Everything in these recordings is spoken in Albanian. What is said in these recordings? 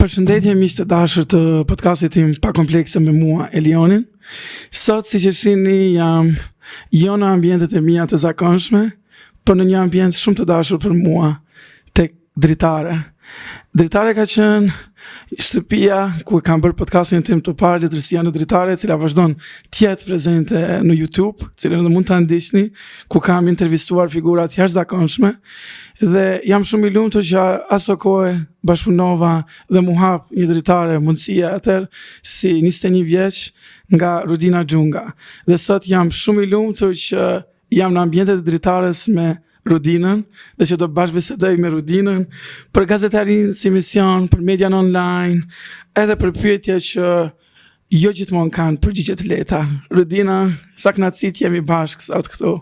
Përshëndetje miq të dashur të podcastit tim pa komplekse me mua Elionin. Sot siç e shihni jam jo në ambientet e mia të zakonshme, por në një ambient shumë të dashur për mua, tek dritare. Dritare ka qenë shtëpia ku kam bërë podcastin tim të parë, Letërsia në Dritare, cila vazhdon të jetë prezente në YouTube, cilën mund ta ndiqni, ku kam intervistuar figura të jashtëzakonshme dhe jam shumë i lumtur që aso kohë bashkëpunova dhe mu hap një dritare mundësia atëherë si 21 vjeç nga Rudina Xhunga. Dhe sot jam shumë i lumtur që jam në ambientet e dritares me Rudinën dhe që do bashkëbisedoj me Rudinën për gazetarinë si mision, për median online, edhe për pyetje që jo gjithmonë kanë përgjigje të lehta. Rudina, sa kënaqësi të jemi bashkë sot këtu.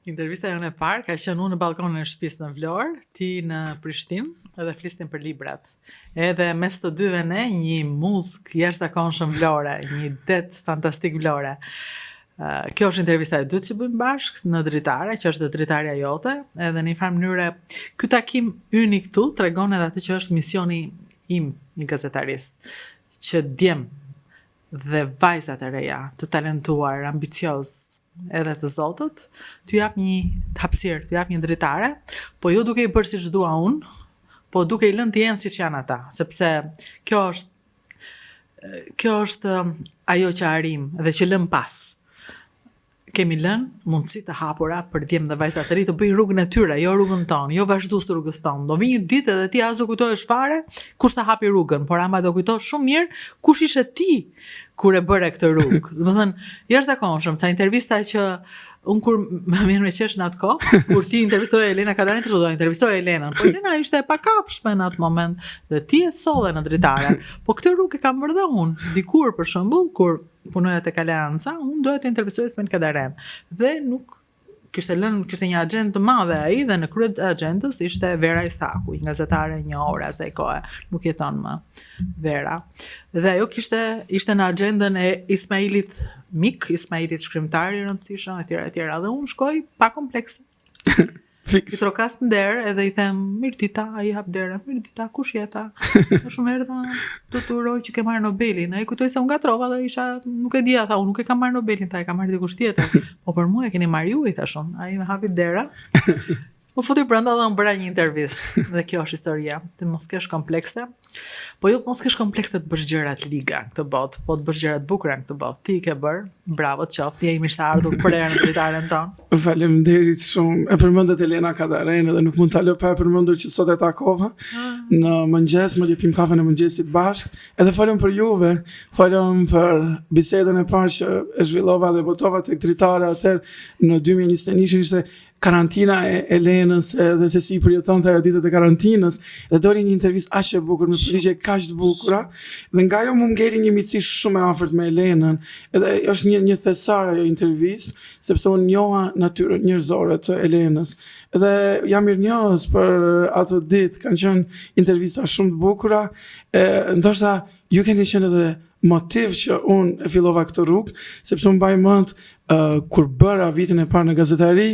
Intervista jonë e parë ka qenë unë në balkonin e shtëpisë në Vlorë, ti në Prishtinë edhe flisnim për librat. Edhe mes të dyve ne një muzikë jashtëzakonshëm vlore, një det fantastik vlore. Kjo është intervista e dytë që bëjmë bashkë në dritare, që është dhe dritarja jote, edhe në një farë mënyre, ky takim unik këtu tregon edhe atë që është misioni im një gazetaris, që djem dhe vajzat e reja, të talentuar, ambicioz, edhe të zotët, t'ju jap një hapësirë, t'ju jap një dritare, po jo duke i bërë siç dua unë, po duke i lënë të jenë siç janë ata, sepse kjo është ajo që arrim dhe që lëm pas. Kemi lënë mundësi të hapura për djemë dhe vajzat të ri të bëjnë rrugën e tyre, jo rrugën tonë, jo vazhdues të rrugës tonë. Do vi një ditë edhe ti as do kujtohesh fare kush ta hapi rrugën, por ama do kujtohesh shumë mirë kush ishe ti kur e bëre këtë rrugë. Domethënë, jashtëzakonshëm, sa intervista që unë kur më vjen me qesh në atë kohë, kur ti intervistoje Elena Kadarin, të do intervistoje Elenën, por Elena ishte e pakapshme në atë moment dhe ti e solle në dritare. Po këtë rrugë e kam bërë dhe unë. Dikur për shembull, kur punoja tek Aleanca, unë doja të intervistoja Smen Kadaren. Dhe nuk kishte një agjendë të madhe ai dhe në krye të agjendës ishte Vera Isaku, një gazetare një orë asaj kohe, nuk jeton më Vera. Dhe ajo ishte në agjendën e Ismailit Mik, Ismailit shkrimtar i rëndësishëm etj. Dhe unë shkoj pa komplekse. I trokas në derë edhe i them, mirë dita, ai hap derën, mirë dita, kush jeta? Shumë erdha të uroj që ke marrë Nobelin. Ai kujtoi se unë gatrova dhe isha, nuk e dija, tha, unë nuk e kam marrë Nobelin, tha, e kam marrë dikush tjetër. Po për mua e keni marrë ju, i thashun. Ai më hapi dera. U futi brenda dhe unë bëra një intervistë. Dhe kjo është historia. Të mos kesh komplekse. Po jo mos kesh komplekse të bësh gjërat liga në këtë botë, po të bësh gjërat bukura në këtë botë. Ti ke bërë, bravo të qoftë, ti je i mirëseardhur për erën e dritaren tonë. Faleminderit shumë. E përmendet Elena Kadarin dhe nuk mund ta lë pa e përmendur që sot e takova në mëngjes, më jepim kafën e mëngjesit bashkë. Edhe falem për juve, falem për bisedën e parë që e zhvillova dhe botova tek dritare atëherë në 2021 ishte karantina e Elenës edhe se si përjetonte ajo ditët e karantinës dhe doli një intervistë aq e bukur me përgjigje kaq të bukura dhe nga ajo më ngeli një miqësi shumë e afërt me Elenën edhe është një thesar ajo intervistë sepse unë njoha natyrën njerëzore të Elenës dhe jam mirënjohës për atë ditë, kanë qenë intervista shumë të bukura, ndoshta ju keni qenë edhe motiv që unë e fillova këtë rrugë, sepse unë mbaj mend kur bëra vitin e parë në gazetari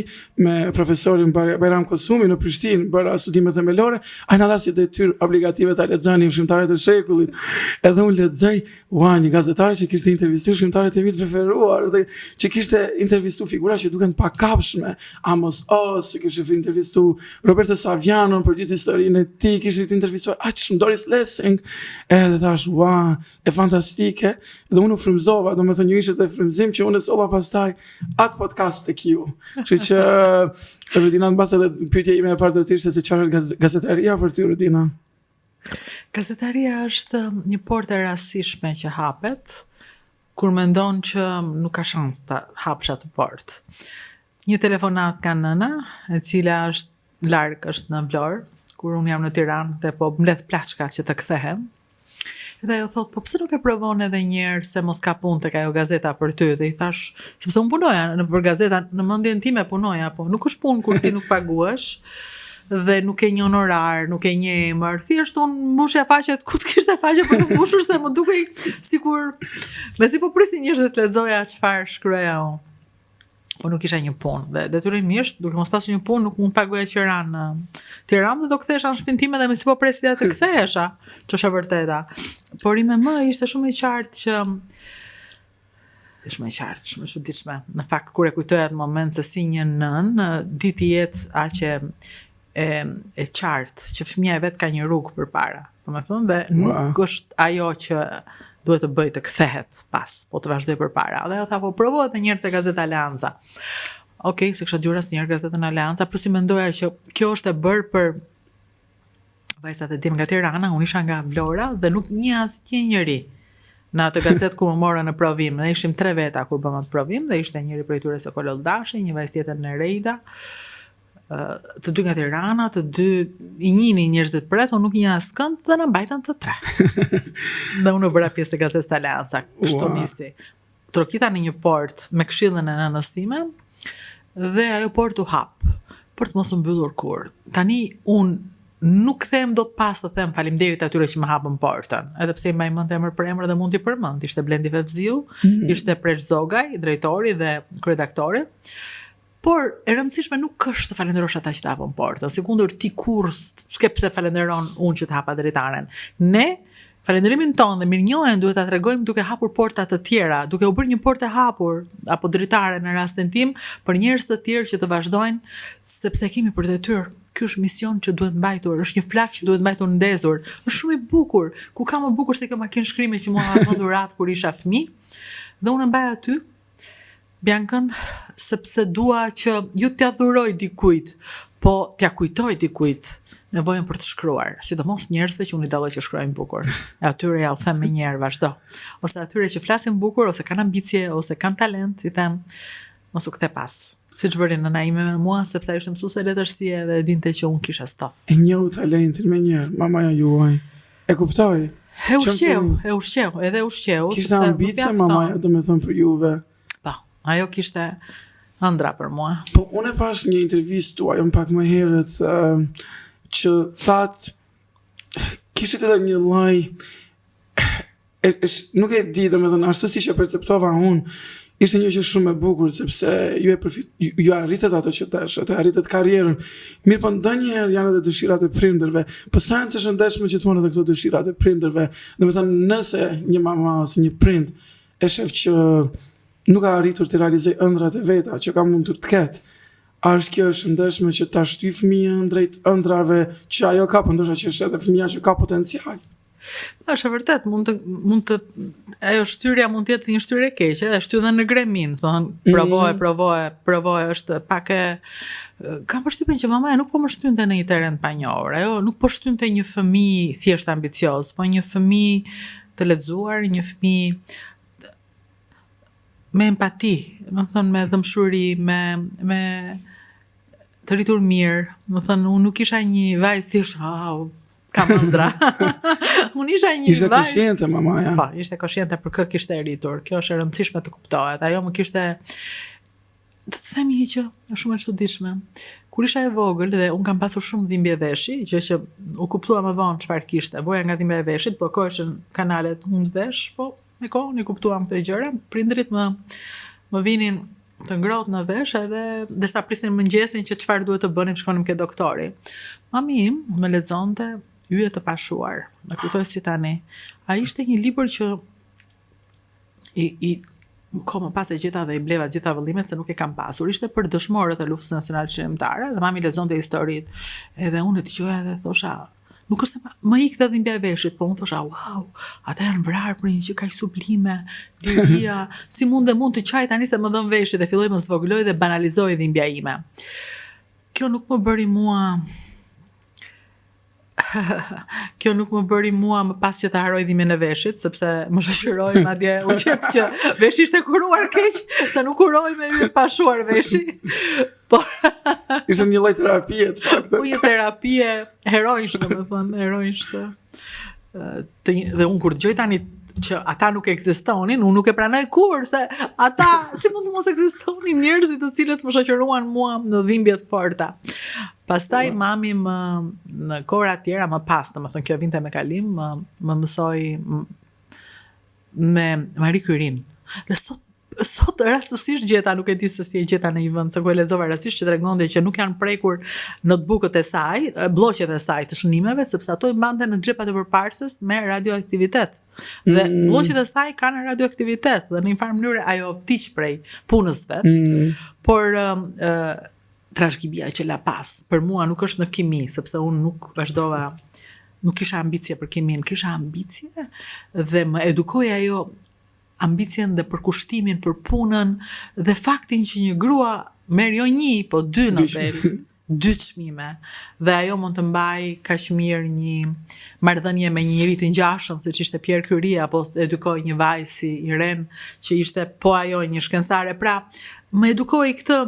me profesorin Bajram Kosumi në Prishtinë, bëra studimet themelore, ai na dha si detyrë obligative ta lexonin shkrimtarët e shekullit. Edhe unë lexoj, një gazetar që kishte intervistuar shkrimtarët e mi të preferuar dhe që kishte intervistuar figura që duken pakapshme, Amos Oz, që kishte intervistuar Roberto Saviano për gjithë historinë e tij, kishte intervistuar shumë Doris Lessing, edhe thash, e fantastike, dhe unë u frymëzova, domethënë ju ishte frymëzim që unë e solla pastaj atë podcast tek ju. Kështu që Rudina mbas edhe pyetja ime e parë do të ishte se çfarë është gazetaria për ty, Rudina? Gazetaria është një portë e rastësishme që hapet kur mendon që nuk ka shans të hapësh atë portë. Një telefonat ka nëna, e cila është larg, është në Vlorë, kur unë jam në Tiranë dhe po mbledh plaçka që të kthehem. Dhe ajo thot, po pse nuk e provon edhe një herë se mos ka punë tek ajo gazeta për ty? Dhe i thash, sepse unë punoja për gazeta, në mendjen time punoja, po nuk është punë kur ti nuk paguhesh dhe nuk ke një honorar, nuk ke një emër. Thjesht unë mbushja faqet ku të kishte faqe për të mbushur se më dukej sikur mezi po prisin njerëzit të lexoja çfarë shkruaja unë. po nuk isha një punë. Dhe detyrimisht, duke mos pasur një punë, nuk mund paguaja që ranë në Tiranë dhe do kthehesha në shtëpinë time dhe më si po presja të kthehesha, që është e vërteta. Por i me më ishte shumë e qartë që shumë e qartë, shumë e çuditshme. Në fakt kur e kujtoj atë moment se si një nën ditë jetë aq e qartë që fëmia e vet ka një rrugë përpara. Domethënë dhe nuk është ajo që duhet të bëj të kthehet pas, po të vazhdoj përpara. Dhe tha po provohet një herë te Gazeta Aleanca. Okej, se kisha dëgjuar asnjëherë Gazetën Aleanca, plus i mendoja që kjo është e bërë për vajzat e dim nga Tirana, unë isha nga Vlora dhe nuk njeh asnjë njeri në atë gazetë ku më morën në provim. Ne ishim 3 veta kur bëm atë provim dhe ishte njëri prej tyre se Kololdashi, një vajzë tjetër në Rejda, të dy nga Tirana, të dy i njihnin njerëzit pret, unë nuk njeh askënd dhe na mbajtën të 3. Dhe unë bëra pjesë të Gazetës Aleanca, kështu nisi. Trokita në një port me këshillën e nënës time dhe ajo port u hap për të mos u mbyllur kurrë. Tani unë nuk them dot pas të them faleminderit atyre që më hapën portën, edhe pse i mbaj mend emër për emër dhe mund t'i përmend. Ishte Blendi Fevziu, ishte Presh Zogaj, drejtori dhe kryetaktori. Por e rëndësishme nuk është të falenderosh ata që të hapën portën, sikundur ti kurrë s'ke pse falenderon unë që të hapa dritaren. Ne falenderimin tonë dhe mirënjohjen duhet ta tregojmë duke hapur porta të tjera, duke u bërë një portë e hapur apo dritare në rastin tim për njerëz të tjerë që të vazhdojnë sepse kemi për detyrë. Ky është mision që duhet mbajtur, është një flak që duhet mbajtur ndezur. Është shumë i bukur. Ku ka më bukur se kjo makinë shkrimi që mua ka dhënë rat kur isha fëmijë. Dhe unë mbaj aty Biancën sepse dua që ju t'ia dhuroj dikujt, po t'ia kujtoj dikujt nevojën për të shkruar, sidomos njerëzve që unë i dalloj që shkruajnë bukur. E atyre ja u them më një herë vazhdo. Ose atyre që flasin bukur, ose kanë ambicie, ose kanë talent, i them mos u kthe pas. Siç bëri nëna ime me mua, sepse ajo ishte mësuese letërsie dhe dinte që unë kisha stof. E njohu talentin më një herë, mamaja juaj. E kuptoj. E ushqeu, edhe ushqeu. Kishte ambicie mamaja, domethënë për juve. Po, ajo kishte ëndra për mua. Po unë e pash një intervistë tuaj pak më herët që thatë kishte edhe një lloj nuk e di, domethënë ashtu siç e perceptova unë, ishte një gjë shumë e bukur sepse ju arritët ato që dashët, arritët karrierën. Mirë, po ndonjëherë janë edhe dëshirat e prindërve. Po sa janë të shëndetshme gjithmonë edhe këto dëshirat e prindërve. Domethënë nëse një mama ose një prind e shef që nuk ka arritur të realizojë ëndrat e veta që ka mundur të ketë, a është kjo e shëndetshme që ta shtyj fëmijën drejt ëndrave që ajo ka, po ndoshta që është edhe fëmia që ka potencial. Është e vërtet, mund të ajo shtyrja mund të jetë një shtyrje e keqe, edhe shtyhen në gremin, domethënë provoje, është pak e kam përshtypjen që mamaja nuk po më shtynte në një terren pa njohur. Ajo nuk po shtynte një fëmijë thjesht ambicioz, po një fëmijë të lexuar, një fëmijë me empati, domethënë me dëmshuri, me të rritur mirë. Domethënë unë nuk isha një vajzë thjesht, kam ëndra. Unë isha një vajzë. Ishte konsciente mamaja. Po, ishte konsciente për kë kishte rritur. Kjo është e rëndësishme të kuptohet. Ajo më kishte të themi një gjë shumë e çuditshme. Kur isha e vogël dhe un kam pasur shumë dhimbje veshi, gjë që u kuptua më vonë çfarë kishte. Voja nga dhimbja e veshit, bllokoheshin kanalet hund vesh, po me kohën i kuptuam këtë gjëra. Prindrit më vinin të ngrohtë në vesh edhe derisa prisnin mëngjesin që çfarë duhet të bënim, shkonim ke doktori. Mami im më lexonte Yje të pashuar. Më kujtoj si tani. Ai ishte një libër që më pas e gjeta dhe i bleva gjitha vëllimet se nuk e kam pasur. Ishte për dëshmorët e luftës nacionale shqiptare dhe mami lexonte historitë. Edhe unë e dëgjoja dhe thosha, nuk është më ik dhe dhimbja e veshit, po unë thosha, wow, ata janë vrarë për një që kaq sublime, liria, si mund të qaj tani se më dhëm veshit dhe filloj më zvogloj dhe banalizoj dhimbja ime. Kjo nuk më bëri mua më pas që të haroj dhimbjen e veshit, sepse më shoqëroi madje u qet që veshi ishte kuruar keq, se nuk kuroi me yje të pashuar veshi. Por ishte një lloj terapie të faktë. Po një terapie heroishte, domethënë, heroishte. Dhe unë kur dëgjoj tani që ata nuk ekzistonin, unë nuk e pranoj kur, se ata si mund të mos ekzistonin njerëzit të cilët më shoqëruan mua në dhimbje të forta. Pastaj mami në kohëra të tjera më pas, domethënë kjo vinte me kalim, më mësoi me Marie Curie. Dhe sot Sot rastësisht gjeta, nuk e di se si e gjeta në një vend, se ku e lexova rastësisht që tregonte që nuk janë prekur notebookët e saj, blloqet e saj të shënimeve, sepse ato i mbante në xhepat e përparses me radioaktivitet. Dhe blloqet e saj kanë radioaktivitet dhe në një farë mënyrë ajo vdiq prej punës vet. Por trashëgimia që la pas, për mua nuk është në kimi, sepse unë nuk vazhdova, nuk kisha ambicie për kimin, kisha ambicie dhe më edukoi ajo ambicien dhe përkushtimin për punën dhe faktin që një grua merr jo një, po 2 Nobel, 2 çmime, dhe ajo mund të mbaj kaq mirë një marrëdhënie me një njerëz të ngjashëm, siç ishte Pierre Curie, apo edukoi një vajzë si Irene, që ishte po ajo një shkencëtare. Pra, më edukoi këtë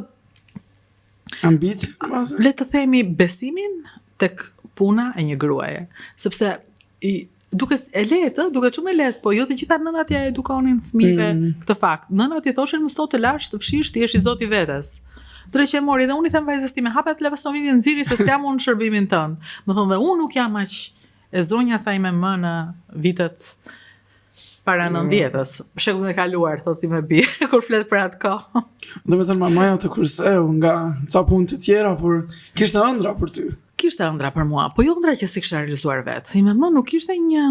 ambicie, le të themi besimin tek puna e një gruaje, sepse duket e lehtë, duket shumë e lehtë, po jo të gjitha nënat ja edukonin fëmijëve këtë fakt. Nënat i thoshin mëso të lash, të fshish, ti je i zoti vetes. Drejt që e mori dhe unë i them vajzës time, hapet levastovinin nxirri se s'jam unë shërbimin tënd. Më thonë dhe unë nuk jam aq e zonja sa ime më në vitet para 90-s. Shekullin e kaluar, thotë ti me bi, kur flet për atë kohë. Do me thënë mamaja të kurseu nga ca punë të tjera, por kishte ëndra për ty. Kishte ëndra për mua, po jo ëndra që si kisha realizuar vetë. Ime më nuk ishte një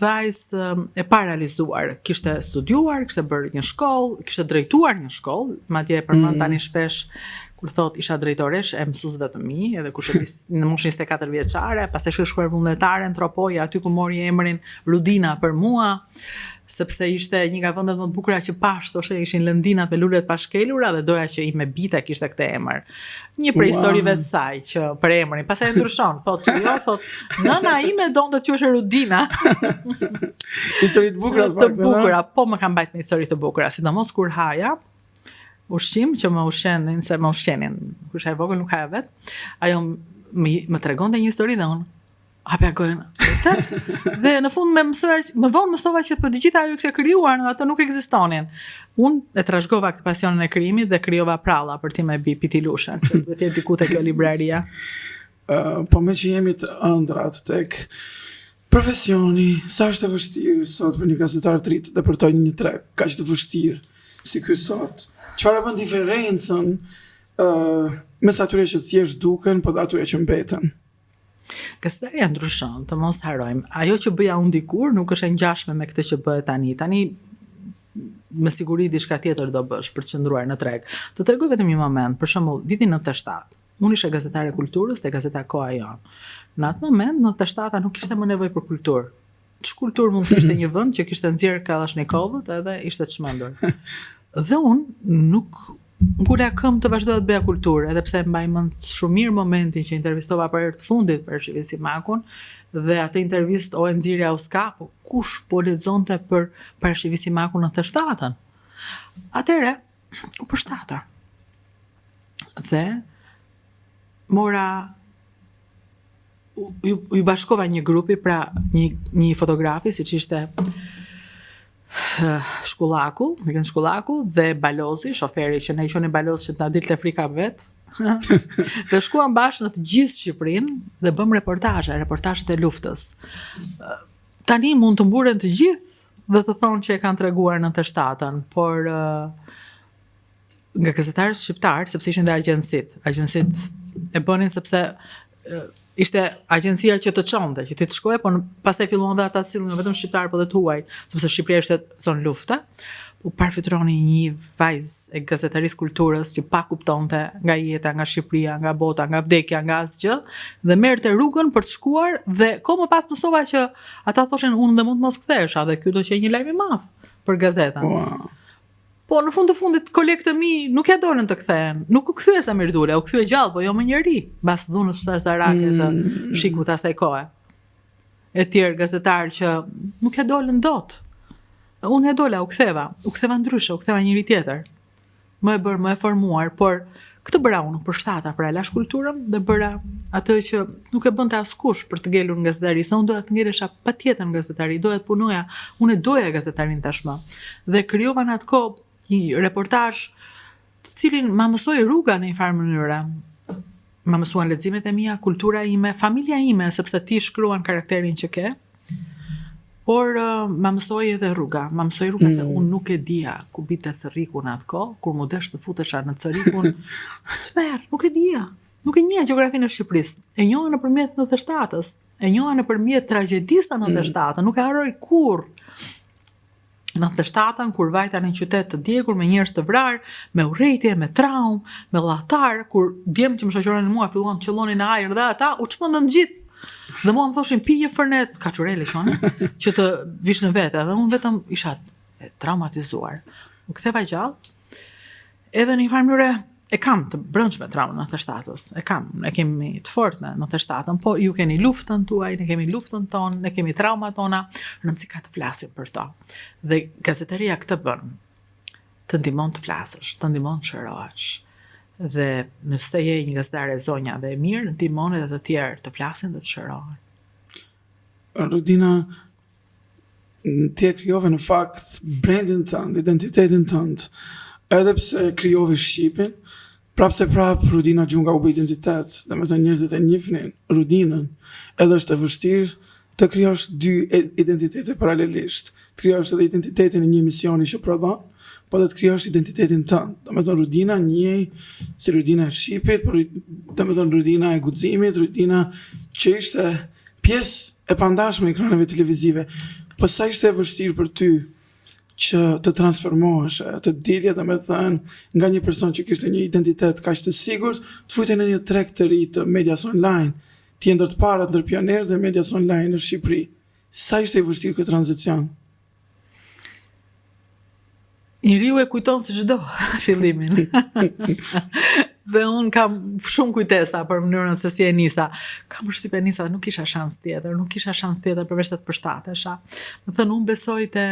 vajzë e pararealizuar. Kishte studiuar, kishte bërë një shkollë, kishte drejtuar një shkollë, madje e përmend tani shpesh kur thot isha drejtoresh e mësuesve të mi, edhe kush e di në moshën 24 vjeçare, pastaj shkruar vullnetare në Tropoj, aty ku mori emrin Rudina për mua, sepse ishte një nga vendet më të bukura që pash, thoshte ishin lëndinat me lulet pa shkelura dhe doja që ime bita kishte këtë emër. Një prej historive të saj që për emrin, pastaj ndryshon, thotë që jo, thotë nëna ime donte të quhej Rudina. Histori të bukura të bukura, po më kam mbajtur një histori të bukura, sidomos kur haja ushqim që më ushqenin, se më ushqenin, kur isha e vogël nuk haja vet. Ajo më tregonte një histori dhe unë hapja gojën, vërtet? Dhe në fund më vonë mësova që për të gjitha ajo kishte krijuar, në ato nuk ekzistonin. Unë e trashëgova këtë pasionin e krijimit dhe krijova pralla për ti me bi Pitilushën, që duhet të jetë diku te kjo libraria. Po me që jemi të ëndrat tek profesioni, sa është e vështirë sot për një gazetar të ri të depërtojë një treg kaq të vështirë si ky sot? Çfarë bën diferencën mes atyre që thjesht duken, po dhe atyre që mbeten? Gazetaria ndryshon, të mos harojmë. Ajo që bëja unë dikur nuk është e ngjashme me këtë që bëhet tani. Tani me siguri diçka tjetër do bësh për të qëndruar në treg. Të tregoj vetëm një moment, për shembull, vitin 97. Unë isha gazetare kulturës te gazeta Koha Jon. Në atë moment, në 97 nuk kishte më nevojë për kulturë. Ç'kulturë mund të ishte një vend që kishte nxjerr Kalashnikovët edhe ishte të çmendur. Dhe unë nuk ngula këmbë të vazhdoj të bëja kulturë, edhe pse mbaj mend shumë mirë momentin që intervistova për herë të fundit për Arshivin Simakun, dhe atë intervistë o e nxirja o s'ka, po kush po lexonte për Arshivin Simakun në të 97-ën? Atëre, u përshtatër. Dhe mora u bashkova një grupi, pra një fotografi, siç ishte Shkullaku dhe Balozi, shoferi që ne i qonin Balozi që të na dilte frika vet. Dhe shkuam bashkë në të gjithë Shqipërinë dhe bëm reportazhet e luftës. Tani mund të mburen të gjithë dhe të thonë që e kanë treguar në 97-ën, por nga gazetarët shqiptar, sepse ishin dhe agjensit e bënin sepse ishte agjencia që të çonte, që ti të shkoje, por pastaj filluan dhe ata sillnin jo vetëm shqiptar, por dhe të huaj, sepse Shqipëria ishte zonë lufte. Po parfitroni një vajzë e gazetarisë kulturës që pa kuptonte nga jeta, nga Shqipëria, nga bota, nga vdekja, nga asgjë, dhe merrte rrugën për të shkuar dhe më pas mësova që ata thoshin unë dhe mund të mos kthehesha dhe ky do të qenë një lajm i madh për gazetën. Wow. Po në fund të fundit kolegët e mi nuk ja donën të kthehen. Nuk u kthye sa Mirdule, u kthye gjallë, po jo më njëri, mbas dhunës së Sarake të shikut asaj kohe. E tjerë gazetarë që nuk ja dolën dot. Unë e dola, u ktheva ndryshe, u ktheva njëri tjetër. Më e bërë, më e formuar, por këtë bëra unë përshtata, pra lash kulturën dhe bëra atë që nuk e bënte askush për të ngelur nga gazetari, se unë doja të ngelesha patjetër nga gazetari, doja të punoja, unë e doja gazetarin tashmë. Dhe krijova në atë kohë një reportazh të cilin ma mësoi rruga në një farë mënyre. Ma mësuan leximet e mia, kultura ime, familja ime, sepse ti shkruan karakterin që ke. Por ma mësoj edhe rruga, se unë nuk e dija ku bite cërriku në atë kohë, kur mu desh të futesha në cërrikun, të merë, nuk e dija. Nuk e njeh gjeografinë e Shqipërisë. E njoha nëpërmjet 97-s, e njoha nëpërmjet tragjedisë 97-ën, nuk e harroj kurrë. 97-ën, kur vajta në një qytet të djegur, me njerëz të vrarë, me urrejtje, me traumë, me llatar, kur djemt që më shoqëronin mua filluan të qellonin në ajër dhe ata u çmendën gjithë. Dhe mua më thoshin pije fërnet, kaçurele qone, që të vish në vete, dhe unë vetëm isha traumatizuar. U ktheva gjallë, edhe në një farë mënyrë e kam të brendshme traumën në 97-s, e kemi të fortë në 97-ën, po ju keni luftën tuaj, ne kemi luftën tonë, ne kemi traumat tona, rëndësi ka të flasim për to. Dhe gazeteria këtë bën, të ndihmon të flasësh, të ndihmon të shërohesh. Dhe nëse je një gazetare zonja dhe e mirë, ndihmon edhe të tjerë të flasin dhe të shërohen. Rudina, ti e krijove në fakt brandin tënd, identitetin tënd, edhe pse krijove Shqipin, prapse Rudina Gjunga u bë identitet, dhe me të njerëzit e njihnin Rudinën, edhe është e vështirë të krijosh dy identitete paralelisht, të krijosh edhe identitetin e një misioni që prodhon, po dhe të krijosh identitetin tënd. Do me thënë Rudina njej si Rudina e Shqipit, por do me thënë Rudina e guximit, Rudina që ishte pjesë e pandashme e ekraneve televizive. Po sa ishte e vështirë për ty që të transformohesh, të dilje do me thënë nga një person që kishte një identitet kaq të sigurt, të futej në një treg të ri të medias online, të ndër të parat ndër pionerët e medias online në Shqipëri. Sa ishte e vështirë këtë tranzicion? Njeriu e kujton si çdo fillimin. Dhe unë kam shumë kujtesa për mënyrën se si e nisa. Kam përshtypjen nisa, nuk kisha shans tjetër përveç se të përshtatesha. Do thënë unë besoj te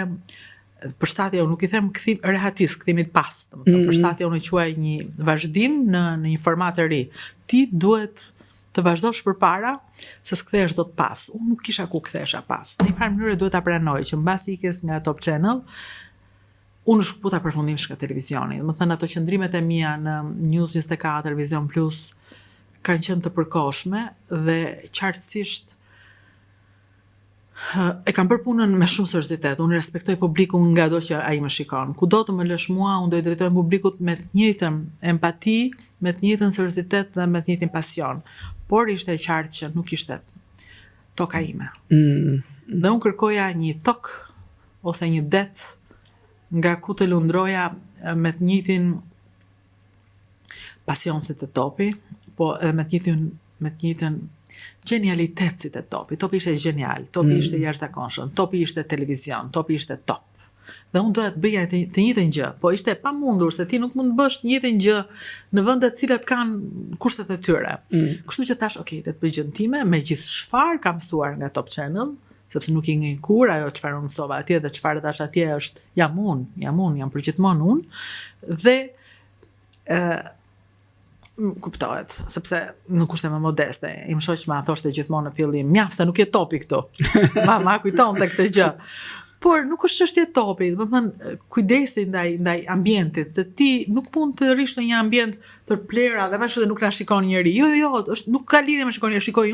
përshtatja, unë nuk i them rehatis, kthimit pas. Përshtatja unë e quaj një vazhdim në një format të ri. Ti duhet të vazhdosh përpara, se s'kthehesh dot pas. Unë nuk kisha ku kthesha pas. Në një farë mënyrë duhet ta pranoj që mbas ikjes nga Top Channel, unë shkëputa përfundimisht nga televizioni. Më thënë ato qëndrimet e mia në News 24, Televizion Plus, kanë qenë të përkohshme dhe qartësisht e kam bërë punën me shumë seriozitet. Unë respektoj publikun nga do që ai më shikon. Kudo të më lësh mua, unë do i drejtoj publikut me të njëjtën empati, me të njëjtën seriozitet dhe me të njëjtin pasion. Por ishte e qartë që nuk ishte toka ime. Dhe unë kërkoja një tok ose një det nga ku të lundroja me të njëjtin pasion si të Topi, po edhe me të njëjtin genialitet si të Topi. Topi ishte genial, Topi ishte jashtëzakonshëm, Topi ishte televizion, Topi ishte top. Dhe unë doja të bëja të njëjtën gjë, po ishte pamundur se ti nuk mund të bësh të njëjtën gjë në vende të cilat kanë kushtet e tyre. Kështu që thash, okay, le të bëj gjën time me gjithë çfarë kam mësuar nga Top Channel, sepse nuk i ngej kur ajo çfarë unë mësova atje dhe çfarë dash atje është jam përgjithmonë unë, dhe kuptohet, sepse nuk kushte më modeste. Im shoq ma thoshte gjithmonë në fillim, mjaft se nuk je Topi këtu. Ma kujtonte këtë gjë. Por nuk është çështje Topi, do të thënë kujdesi ndaj ambientit, se ti nuk mund të rish në një ambient të plera dhe pashë dhe nuk na shikon njëri. Jo, nuk ka lidhje me shikon njëri, shikoj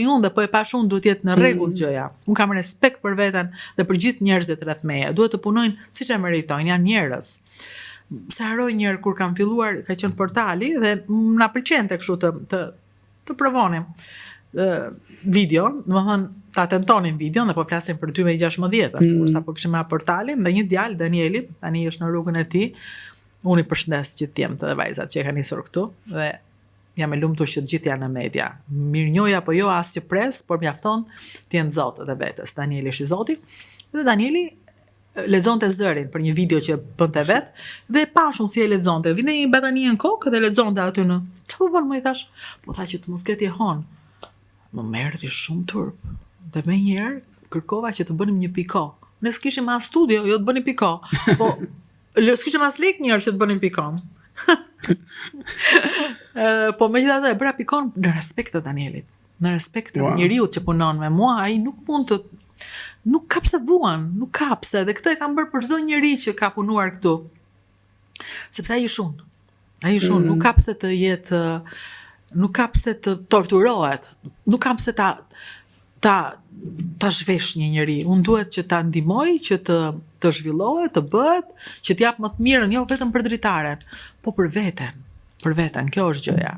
unë dhe po e pash unë duhet jetë në rregull gjëja. Unë kam respekt për veten dhe për gjithë njerëzit rreth meje. Duhet të punojnë siç e meritojnë, janë njerëz. Se haroj njërë kur kam filluar, ka qenë portali dhe na pëlqente kështu të provonim videon, do të thënë ta tentonin videon dhe po flasim për 2016, kursa po kishim marrë portalin dhe një djalë Danieli, tani është në rrugën e tij. Unë i përshëndes gjithë djemtë dhe vajzat që e kanë nisur këtu dhe jam e lumtur që të gjithë janë në media. Mirënjoja apo jo as që pres, por mjafton të jenë zotë dhe vetes. Danieli është i zoti dhe Danieli lexonte zërin për një video që bënte vet dhe pashun si e lexonte. Vinte një batanie në kokë dhe lexonte aty në. Çfarë bën më i thash? Po tha që të mos ketë hon. Më merrti shumë turp. Dhe më njëherë kërkova që të bënim një piko. Ne s'kishim as studio, jo të bënim piko. Po s'kishim as lek njëherë që të bënim pikon. Po megjithatë e bëra pikon në respekt të Danielit. Në respekt të njeriu që punon me mua, ai nuk mund të nuk ka pse vuan, nuk ka pse, dhe këtë e kam bërë për çdo njeri që ka punuar këtu. Sepse ai shumë, nuk ka pse të jetë, nuk ka pse të torturohet, nuk ka pse ta ta zhvesh një njeri. Unë duhet që ta ndihmoj që të zhvillohet, të bëhet, që t'jap më të mirën, jo vetëm për dritaren, po për veten, kjo është gjëja.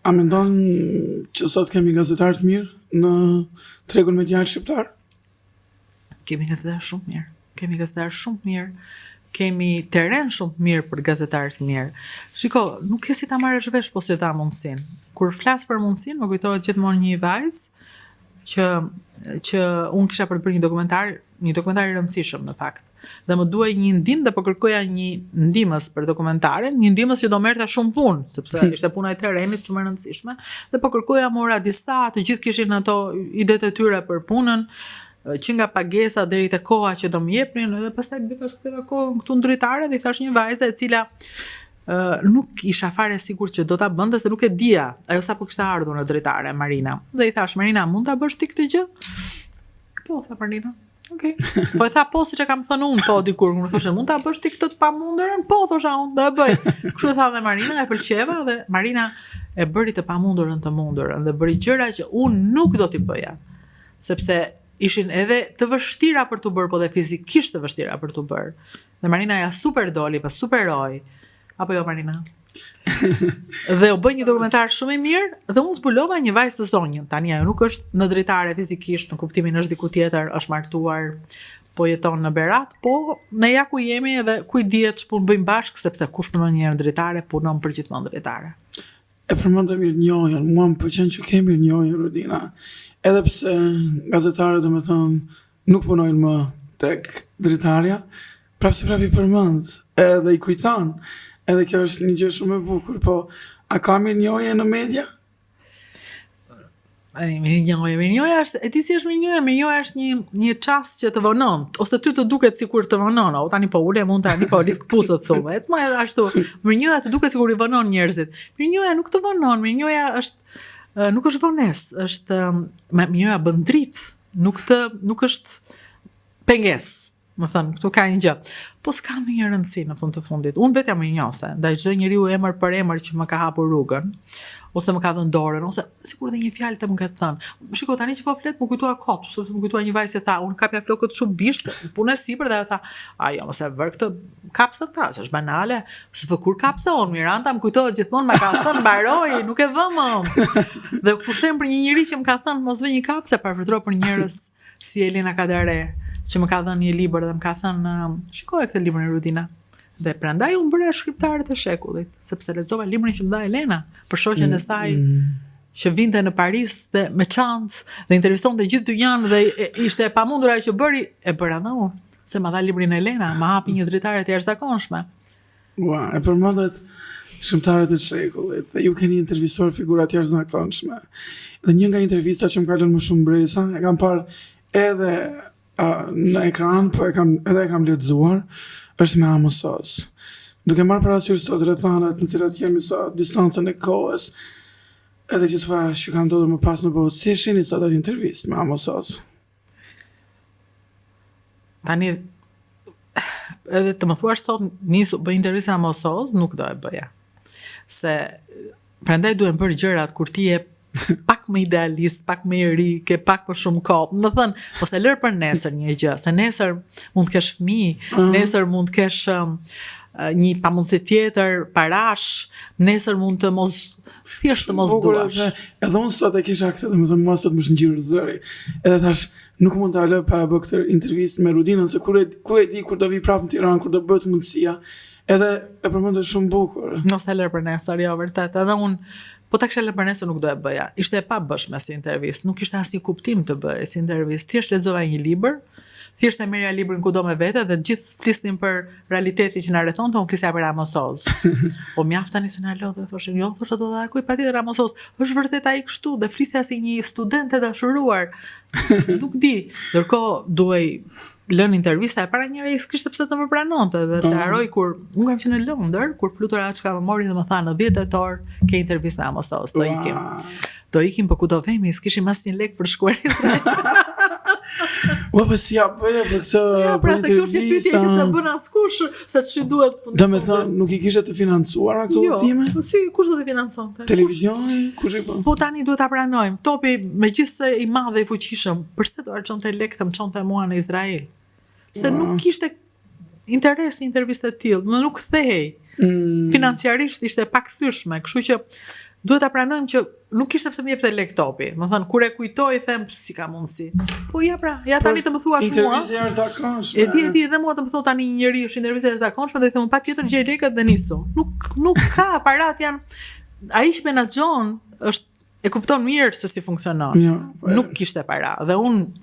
A mendon që sot kemi gazetarë të mirë në tregun medial shqiptar? Kemi gazetarë shumë mirë, kemi teren shumë mirë për gazetarë të mirë. Shiko, nuk e si ta marrësh vesh, po si ta mundësin. Kur flas për mundësin, më kujtohet gjithmonë një vajzë që unë kisha për të bërë një dokumentar i rëndësishëm në fakt. Dhe më duhej një ndihmë dhe po kërkoja një ndihmës për dokumentarin, një ndihmës që do merrte shumë punë, sepse ishte puna e terrenit shumë e rëndësishme, dhe po kërkoja mora disa, të gjithë kishin ato idetë e tyre për punën, që nga pagesa deri te koha që do më jepnin, dhe pastaj pas këtyre kohë këtu ndritare dhe i thash një vajze e cila nuk isha fare sigur që do ta bënte se nuk e dija ajo sa po kishte ardhur në dritare, Marina. Dhe i thash, Marina, mund ta bësh ti këtë gjë? Po, tha Marina. Okej. Po e tha po siç e kam thënë unë, po dikur, unë thoshte, mund ta bësh ti këtë të pamundurën? Po, thosha unë, do e bëj. Kështu e tha dhe Marina, e pëlqeva dhe Marina e bëri të pamundurën të mundurën dhe bëri gjëra që unë nuk do t'i bëja. Sepse ishin edhe të vështira për t'u bërë, po dhe fizikisht të vështira për t'u bërë. Dhe Marina ja super doli, pa superoi. Apo jo, Marina? Dhe u bë një dokumentar shumë i mirë dhe unë zbulova një vajzë të zonjën. Tani ajo nuk është në dritare fizikisht, në kuptimin është diku tjetër, është martuar, po jeton në Berat, po ne ja ku jemi edhe ku i dihet ç'punë bëjmë bashkë, sepse kush punon një herë në dritare, punon përgjithmonë dritare. E përmendëm mirënjohjen, mua më pëlqen që kemi mirënjohje, Rudina. Edhe pse gazetarët, domethënë, nuk punojnë më tek dritarja, prapë i përmend, edhe i kujton. Edhe kjo është një gjë shumë e bukur, po a ka mirënjohje në media? Mirënjohja është, e di si është mirënjohja është një çast që të vonon, ose ty të duket sikur të vonon, o tani po ulem unë tani po lidh kpusët thume. Ecma ashtu, mirënjohja të duket sikur i vonon njerëzit. Mirënjohja nuk të vonon, mirënjohja është nuk është vonesë, është mirënjohja bën dritë, nuk është pengesë. Më thënë, këtu ka një gjë. Po s'ka një rëndësi në fund të fundit. Unë vetë jam mirënjohëse, ndaj çdo njeriu emër për emër që më ka hapur rrugën, ose më ka dhënë dorën, ose sikur dhe një fjalë të më ka thënë. Shiko, tani që po flet, më kujtoa kot, sepse më kujtoa një vajzë që tha, unë kapja flokët shumë bishtë, punë sipër dhe ajo tha, ajo mos e vër këtë kapsën ta, është banale. Se kur kapsa on Miranda më kujtohet gjithmonë më ka thënë mbaroj, nuk e vë më. Dhe kur them për një njerëz që më ka thënë mos vë një kapse, parafitro për njerëz si Elena Kadare, që më ka dhënë një libër dhe më ka thënë, shikoj këtë librin e Rudina. Dhe prandaj unë bëra shkriptare të shekullit, sepse lexova librin që më dha Elena për shoqen e saj që vinte në Paris dhe me çantë dhe intervistonte gjithë dynjan dhe ishte e pamundur ajo që bëri, e bëra edhe unë, se më dha librin e Elena, më hapi një dritare të jashtëzakonshme. Ua, e përmendet shkrimtarët e shekullit dhe ju keni intervistuar figura të jashtëzakonshme. Dhe një nga intervistat që më ka lënë më shumë bresa, e kam parë edhe në ekran, po e kam lexuar, është me Amos Oz. Duke marrë parasysh sot rrethanat në cilat jemi sot, distancën e kohës, edhe gjithçka që ka ndodhur më pas në botë, si e shihni sot atë intervistë me Amos Oz? Tani edhe të më thuash sot nisu bëj intervistë me Amos Oz, nuk do e bëja. Se prandaj duhen bërë gjërat kur ti je pak më idealist, pak më i ri, ke pak më shumë kohë. Më thënë, ose lër për nesër një gjë, se nesër mund të kesh fëmijë, nesër mund të kesh një pamundësi tjetër, parash, nesër mund të mos thjesht të mos duash. Edhe unë sot e kisha këtë, domethënë mua sot më ngjyrë zëri. Edhe thash, nuk mund ta lë pa bë këtë intervistë me Rudinën, se ku e di kur do vi prapë në Tiranë, kur do bëhet mundësia. Edhe e përmendet shumë bukur. Mos e lër për nesër, jo vërtet. Edhe unë po ta kisha lënë për nesër nuk do e bëja. Ishte e pabëshme si intervistë, nuk ishte asnjë kuptim të bëj si intervistë. Thjesht lexova një libër, thjesht e merja librin kudo me vete dhe gjithë flisnin për realitetin që na rrethonte, unë flisja për Amos Oz. Po mjaft tani se na lodhe, thoshin, jo, thoshte do ta takoj patjetër Amos Oz. Është vërtet ai kështu dhe flisja si një student e dashuruar. Nuk di, ndërkohë duhej lën intervista e para njëri s'kishte pse të më pranonte dhe se haroj kur unë kam qenë në Londër kur flutura çka më morin dhe më thanë 10 tetor ke intervistë me Amos Oz, do ikim po ku do vemi, s'kishim asnjë lek për shkuar në Izrael. Ua, po si ja bëje për këtë Ja, pra se kjo është një pyetje që s'e bën askush se ç'i duhet. Do me thënë, nuk i kishe të financuara këto udhime? Jo, si kush do të financonte? Televizioni, kush i bën? Po tani duhet ta pranojmë. Topi megjithëse i madh dhe i fuqishëm, pse do argjonte lek të më çonte mua në Izrael? Se nuk kishte interes në intervistë të tillë, nuk kthehej. Financiarisht ishte pak thyshme, kështu që duhet ta pranojmë që nuk kishte pse më jepte lek topi. Do thënë kur e kujtoj them si ka mundsi. Po ja pra, ja tani të më thuash mua. Intervistë jashtëzakonshme. E di dhe mua të më thot tani një njeri është intervistë e jashtëzakonshme dhe i them patjetër gjej lekët dhe nisu. Nuk ka, parat janë ai që menaxhon është e kupton mirë se si funksionon. Ja, nuk kishte para dhe unë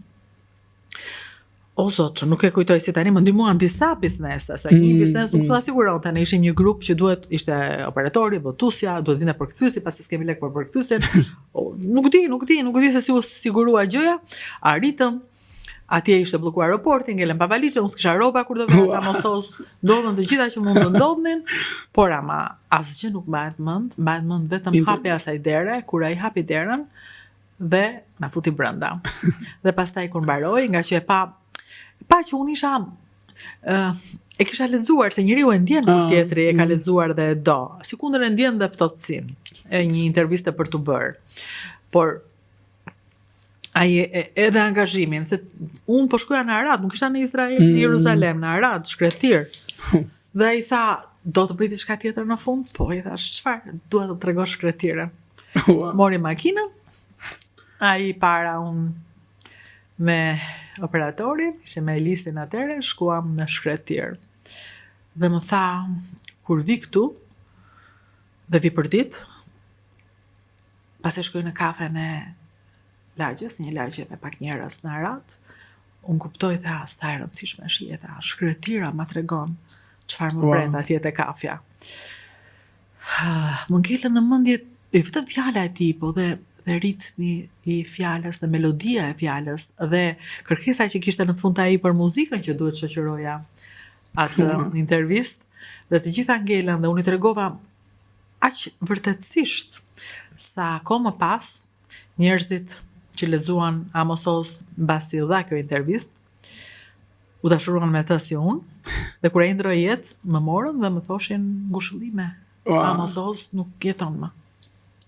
o zot, nuk e kujtoj si tani më ndihmuan disa biznese, se një biznes nuk do ta siguronte, ne ishim një grup që ishte operatori, botusja, duhet vinte përkthyesi, pasi s'kemi lek për përkthyesin. Nuk di se si u sigurua gjëja. Arritëm, atje ishte bllokuar aeroporti, ngelën pa valizhe, unë s'kisha rroba kur do vija nga Mosos, ndodhen të gjitha që mund të ndodhnin, por ama asgjë nuk mbahet mend vetëm hapja asaj dere, kur ai hapi derën dhe na futi brenda. Dhe pastaj kur mbaroi, nga që pa që unë isha e kisha lexuar se njeriu e ndjen kur tjetri e ka lexuar dhe e do. Sikundër e ndjen dhe ftohtësinë e një interviste për të bërë. Por ai edhe angazhimin, se unë po shkoja në Arad, nuk isha në Izrael, në Jeruzalem, në Arad, shkretir. Dhe ai tha, do të bëj diçka tjetër në fund? Po, i thash, çfarë? Dua të tregosh shkretiren. Mori makinën, ai para unë me operatorin, ishe me Elisin atëre, shkuam në shkretir. Dhe më tha, kur vi këtu, dhe vi për ditë, pas e shkoj në kafen e lagjes, një lagje me pak njerëz në Arad, unë kuptoj dhe sa e rëndësishme shije, dhe shkretira ma tregon çfarë më pret atje te kafja. Më ngelën në mendje vetëm fjala e tij, po dhe ritmi i fjalës dhe melodia e fjalës dhe kërkesa që kishte në fund ai për muzikën që duhet shoqëroja atë intervistë, dhe të gjitha ngelën dhe unë i tregova aq vërtetësisht sa kohë më pas njerëzit që lexuan Amosos mbasi u dha kjo intervistë u dashuruan me të si unë, dhe kur ai ndroi jetë më morën dhe më thoshin ngushëllime. Amosos nuk jeton më.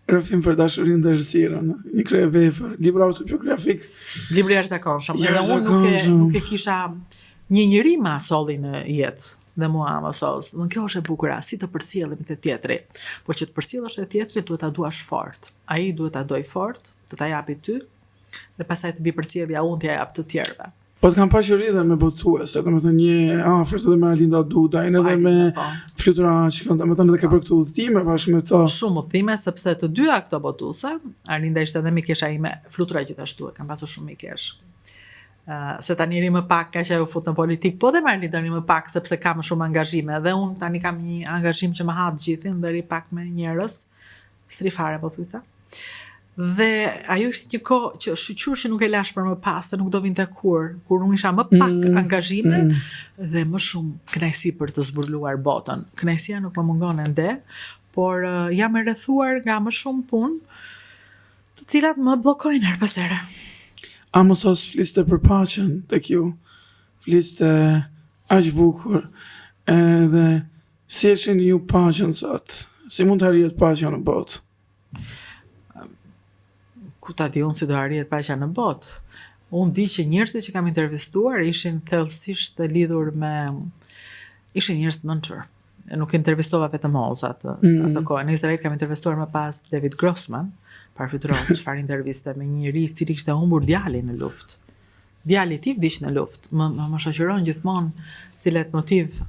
Rëfim për dashurinë dhe errësirën, një kryevepër, libër autobiografik. Libri jashtëzakonshëm. Edhe unë nuk e kisha një njeri ma solli në jetë dhe mua Amosos. Dhe kjo është e bukur, si të përcjellim te tjetri. Po që të përcjellësh te tjetri duhet ta duash fort. Ai duhet ta doj fort, të ta japi ty, dhe pastaj të bi përcjellja unë t'ja jap të tjerëve. Po të kam pasur edhe me botuese, domethënë një afërt edhe me Arlinda Dudajn edhe me flutura që kanë, domethënë edhe ke për këto udhëtime bashkë me to. Shumë udhëtime, sepse të dyja këto botuese, Arlinda ishte edhe mikesha ime, flutura gjithashtu, kam pasur shumë mikesh. Se tani ri më pak ka që u fut në politik, po dhe me Arlinda ri më pak sepse kam shumë angazhime, dhe unë tani kam një angazhim që më ha të gjithin, dhe ri pak me njerëz, sri fare po thuajse. Dhe ajo ishte një kohë që shqyqur që nuk e lash për më pas, se nuk do vinte kur unë isha më pak angazhime dhe më shumë kënaqësi për të zbuluar botën. Kënaqësia nuk më mungon ende, por jam e rrethuar nga më shumë punë, të cilat më bllokojnë her pas here. Amosos fliste për paqen tek ju, fliste aq bukur, edhe si e shihni ju paqen sot? Si mund të arrihet paqja në botë? Ku ta di unë si do arrihet paqja në botë. Unë di që njerëzit që kam intervistuar ishin thellësisht të lidhur ishin njerëz të mençur. Nuk intervistova vetëm Ozat. Asë kohë në Izrael kam intervistuar më pas David Grossman, parafitëroj çfarë interviste me një njerëz i cili kishte humbur djalin në luftë. Djali i tij vdiq në luftë. Më shoqëron gjithmonë si leitmotiv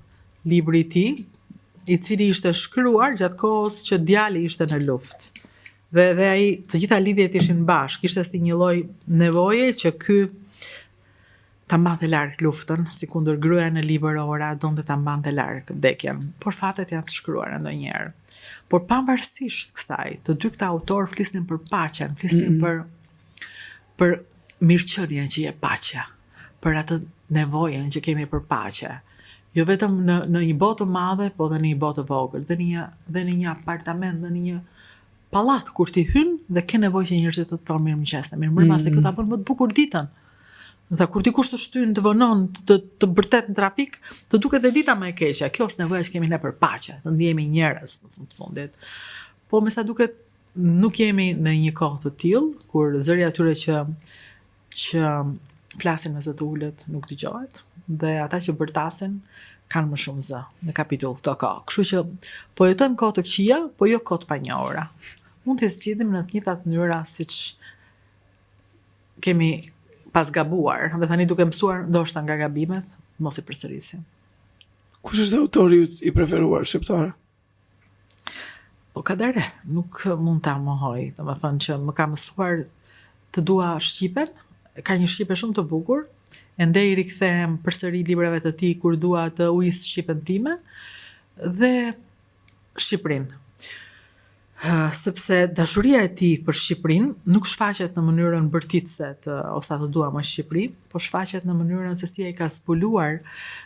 libri i tij, i cili ishte shkruar gjatë kohës që djali ishte në luftë. Dhe ai të gjitha lidhjet ishin bashkë, ishte si një lloj nevoje që ky ta mbante larg luftën, sikundër gruaja në libërora donte ta mbante larg vdekjen. Por fatet janë të shkruara ndonjëherë. Por pavarësisht kësaj, të dy këta autor flisnin për paqen, flisnin për mirëqenien që jep paqja, për atë nevojën që kemi për paqe. Jo vetëm në një botë të madhe, po edhe në një botë të vogël, dhe në një apartament, dhe në një pallat kur ti hyn dhe ke nevojë që njerëzit të thonë mirëmëngjes, mirëmbrëma, se kjo ta bën më të bukur ditën. Sa kur dikush të shtyn, të vënon, të bërtet në trafik, të duket e dita më e keqja. Kjo është nevoja që kemi ne për paqe, të ndihemi njerëz në fundit. Po me sa duket nuk jemi në një kohë të tillë kur zëri atyre që flasin me zë të ulët nuk dëgjohet dhe ata që bërtasin kanë më shumë zë në kapitull këto kohë. Kështu që po jetojmë kohë të këqija, po jo kohë të panjohura. Mund të zgjidhim në të njëjtat mënyra siç kemi pas gabuar, dhe tani duke mësuar ndoshta nga gabimet, mos i përsërisim. Kush është autori i preferuar shqiptar? Po kadere, nuk mund ta mohoj, domethënë që më ka mësuar të dua shqipen, ka një shqipe shumë të bukur, ende i rikthehem përsëri librave të tij kur dua të ujis shqipen time dhe Shqipërinë. Sepse dashuria e tij për Shqipërinë nuk shfaqet në mënyrën bërtitëse ose të dua më Shqipëri, po shfaqet në mënyrën se si ai ka zbuluar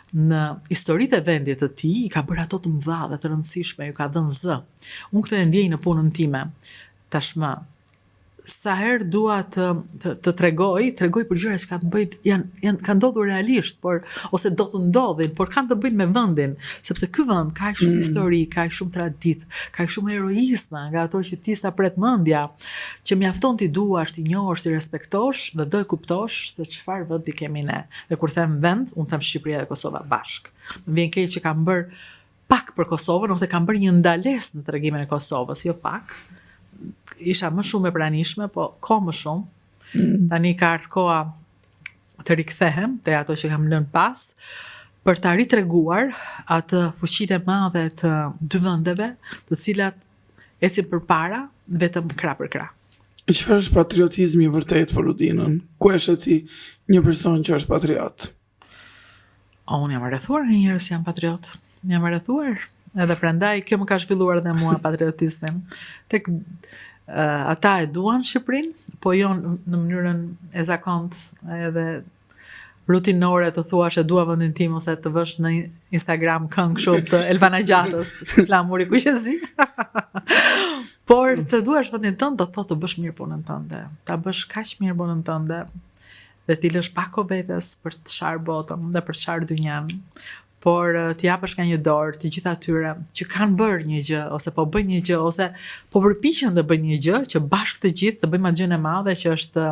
në historitë e vendit të tij, i ka bërë ato të mëdha dhe të rëndësishme, ju ka dhënë zë. Unë këtë e ndjej në punën time. Tashmë sa herë dua të tregoj për gjëra që kanë të bëjnë kanë ndodhur realisht, por ose do të ndodhin, por kanë të bëjnë me vendin, sepse ky vend ka shumë histori, ka shumë traditë, ka shumë heroizma nga ato që ti sa pret mendja, që mjafton ti duash, ti njohësh, ti respektosh dhe do e kuptosh se çfarë vendi kemi ne. Dhe kur them vend, unë them Shqipëria dhe Kosova bashk. Më vjen keq që kam bërë pak për Kosovën ose kam bërë një ndalesë në tregimin e Kosovës, jo pak. Isha më shumë e pranishme, po më shumë. Tani ka ardhur koha të rikthehem te ato që kam lënë pas, për ta ritreguar atë fuqinë e madhe të dy vendeve, të cilat ecin përpara vetëm krah për krah. Çfarë është patriotizmi i vërtet për Rudinën? Ku është ti një person që është patriot? Unë jam rrethuar nga njerëz që janë patriot. Jam rrethuar, edhe prandaj kjo më ka zhvilluar dhe mua patriotizmin. Tek ata e duan Shqipërinë, po jo në mënyrën e zakontë edhe rutinore të thuash e dua vendin tim ose të vësh në Instagram këngë kështu të Elvana Gjatës, flamuri kuqezi. Por të duash vendin tënd do të thotë të bësh mirë punën tënde. Ta bësh kaq mirë punën tënde dhe ti lësh pak kohë vetes për të sharë botën dhe për të sharë dynjan. Por t'i japësh nga një dorë të gjitha atyre që kanë bërë një gjë, ose po bëjnë një gjë, ose po përpiqen të bëjnë një gjë, që bashkë të gjithë të bëjmë atë gjën e madhe që është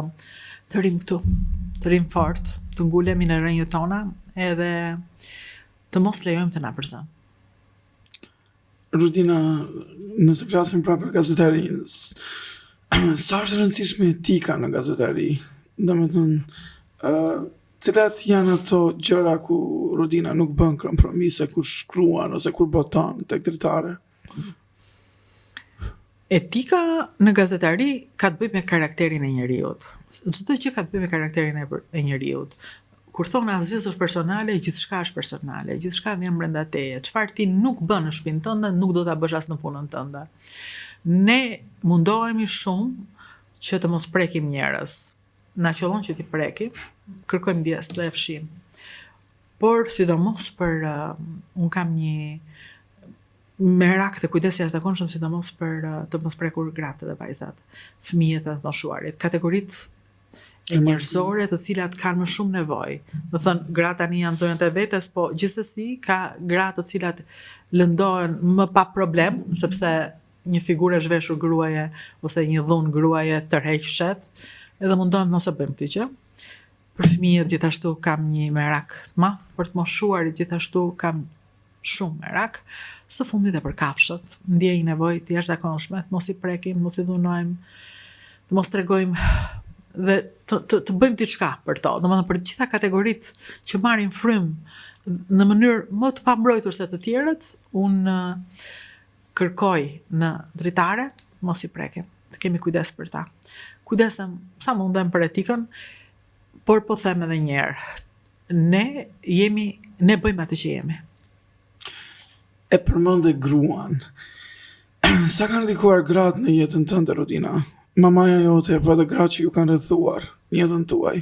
të rim këtu, të rim fort, të ngulemi në rrënjët tona, edhe të mos lejojmë të na përzën. Rudina, nëse flasim prapë për gazetarinë, sa është rëndësishme etika në gazetari? Domethënë, cilat janë ato gjëra ku Rudina nuk bën kompromise kur shkruan ose kur boton tek dritare? Etika në gazetari ka të bëjë me karakterin e njeriut. Çdo gjë ka të bëjë me karakterin e njeriut. Kur thonë asgjë është personale, gjithçka është personale, gjithçka vjen brenda teje. Çfarë ti nuk bën në shtëpinë tënde, nuk do ta bësh as në punën tënde. Ne mundohemi shumë që të mos prekim njerëz. Na qëllon që t'i prekim, kërkojmë ndjes dhe e fshim. Por, sidomos unë kam një merak dhe kujdes jashtëzakonshëm sidomos për të mos prekur gratë dhe vajzat, fëmijët e të moshuarit, kategoritë e njerëzore të cilat kanë më shumë nevojë. Do thënë, gratë tani janë zonjat e vetes, po gjithsesi ka gratë të cilat lëndohen më pa problem, sepse një figurë e zhveshur gruaje ose një dhunë gruaje tërheq shet, edhe mundohem mos e bëjmë këtë gjë. Për fëmijët gjithashtu kam një merak të madh, për të moshuarit gjithashtu kam shumë merak. Së fundit edhe për kafshët, ndjej nevojë të jashtëzakonshme, mos i prekim, mos i dhunojmë, të mos tregojmë dhe të bëjmë diçka për to. Domethënë për të gjitha kategoritë që marrin frymë në mënyrë më të pambrojtur se të tjerët, unë kërkoj në dritare, mos i prekim. Të kemi kujdes për ta. Kujdesem sa mundem për etikën, por po them edhe një herë, ne bëjmë atë që jemi. E përmendë gruan. Sa kanë ndikuar gratë në jetën tënde, Rudina? Mamaja jote apo edhe gratë që ju kanë rrethuar në jetën tuaj?